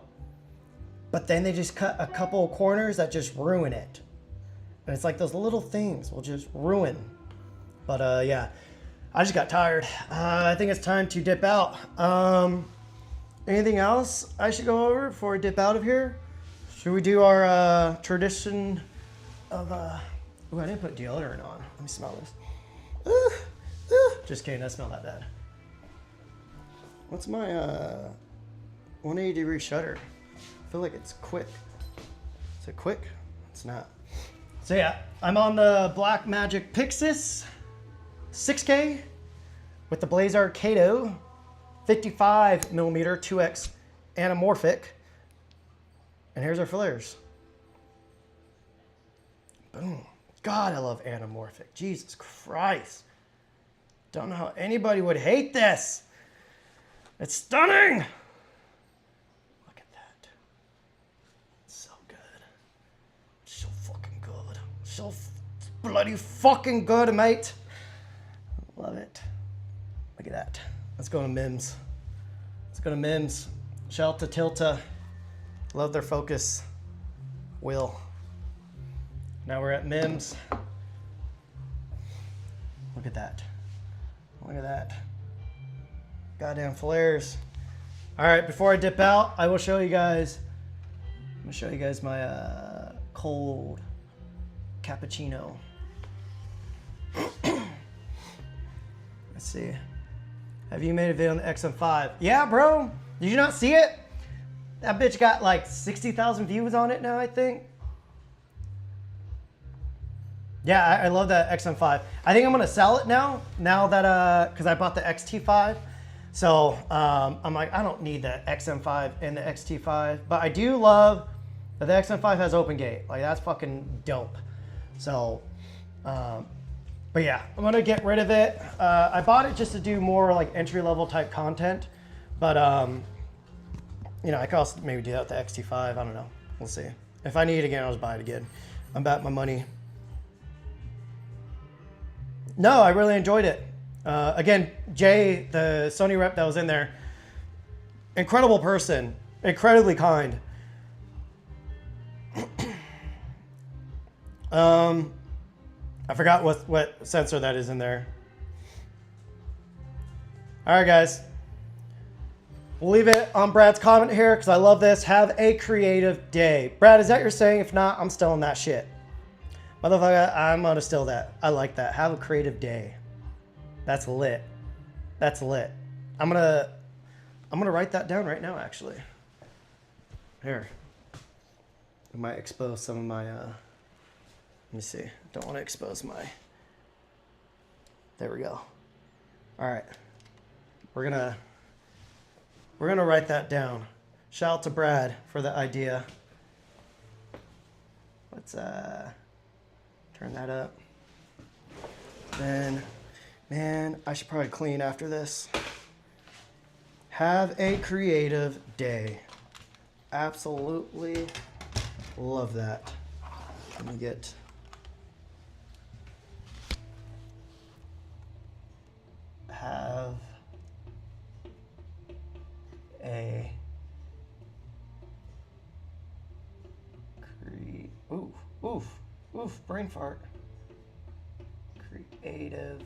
but then they just cut a couple of corners that just ruin it. And it's like those little things will just ruin. But yeah, I just got tired. I think it's time to dip out. Anything else I should go over before we dip out of here? Should we do our tradition of... Ooh, I didn't put deodorant on. Let me smell this. Just kidding, that smell that bad. What's my 180-degree shutter? I feel like it's quick. Is it quick? It's not. So yeah, I'm on the Blackmagic Pixis 6K with the Blazar Kato 55mm 2x anamorphic. And here's our flares. Boom. God, I love anamorphic. Jesus Christ. Don't know how anybody would hate this. It's stunning. Look at that. So good. So fucking good. So bloody fucking good, mate. Love it. Look at that. Let's go to Mims. Let's go to Mims. Shout out to Tilta. Love their focus. Will. Now we're at Mims. Look at that. Look at that. Goddamn flares. All right, before I dip out, I will show you guys. I'm gonna show you guys my cold cappuccino. Let's see. Have you made a video on the XM5? Yeah, bro. Did you not see it? That bitch got like 60,000 views on it now, I think. Yeah, I love that XM5. I think I'm gonna sell it now that, cause I bought the XT5. So I'm like, I don't need the XM5 and the XT5, but I do love that the XM5 has open gate. Like that's fucking dope. So, but yeah, I'm gonna get rid of it. I bought it just to do more like entry level type content, but you know, I could also maybe do that with the XT5. I don't know. We'll see. If I need it again, I'll just buy it again. I'm back my money. No, I really enjoyed it. Again, Jay, the Sony rep that was in there, incredible person, incredibly kind. I forgot what sensor that is in there. All right, guys. We'll leave it on Brad's comment here because I love this. Have a creative day. Brad, is that your saying? If not, I'm stealing that shit. Motherfucker, I'm gonna steal that. I like that. Have a creative day. That's lit. That's lit. I'm gonna write that down right now, actually. Here. I might expose some of my, let me see. Don't want to expose my, there we go. All right. We're gonna write that down. Shout out to Brad for the idea. Let's, turn that up. Then, man, I should probably clean after this. Have a creative day. Absolutely love that. Let me get... Have a... Oof, brain fart. Creative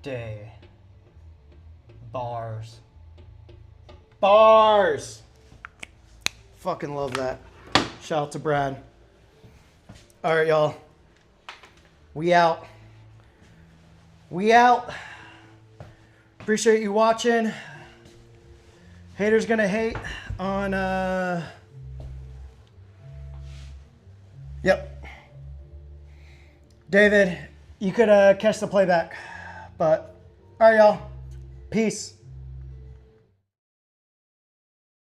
day. Bars. Bars! Fucking love that. Shout out to Brad. All right, y'all. We out. We out. Appreciate you watching. Haters gonna hate on, Yep. David, you could catch the playback. But, all right, y'all. Peace.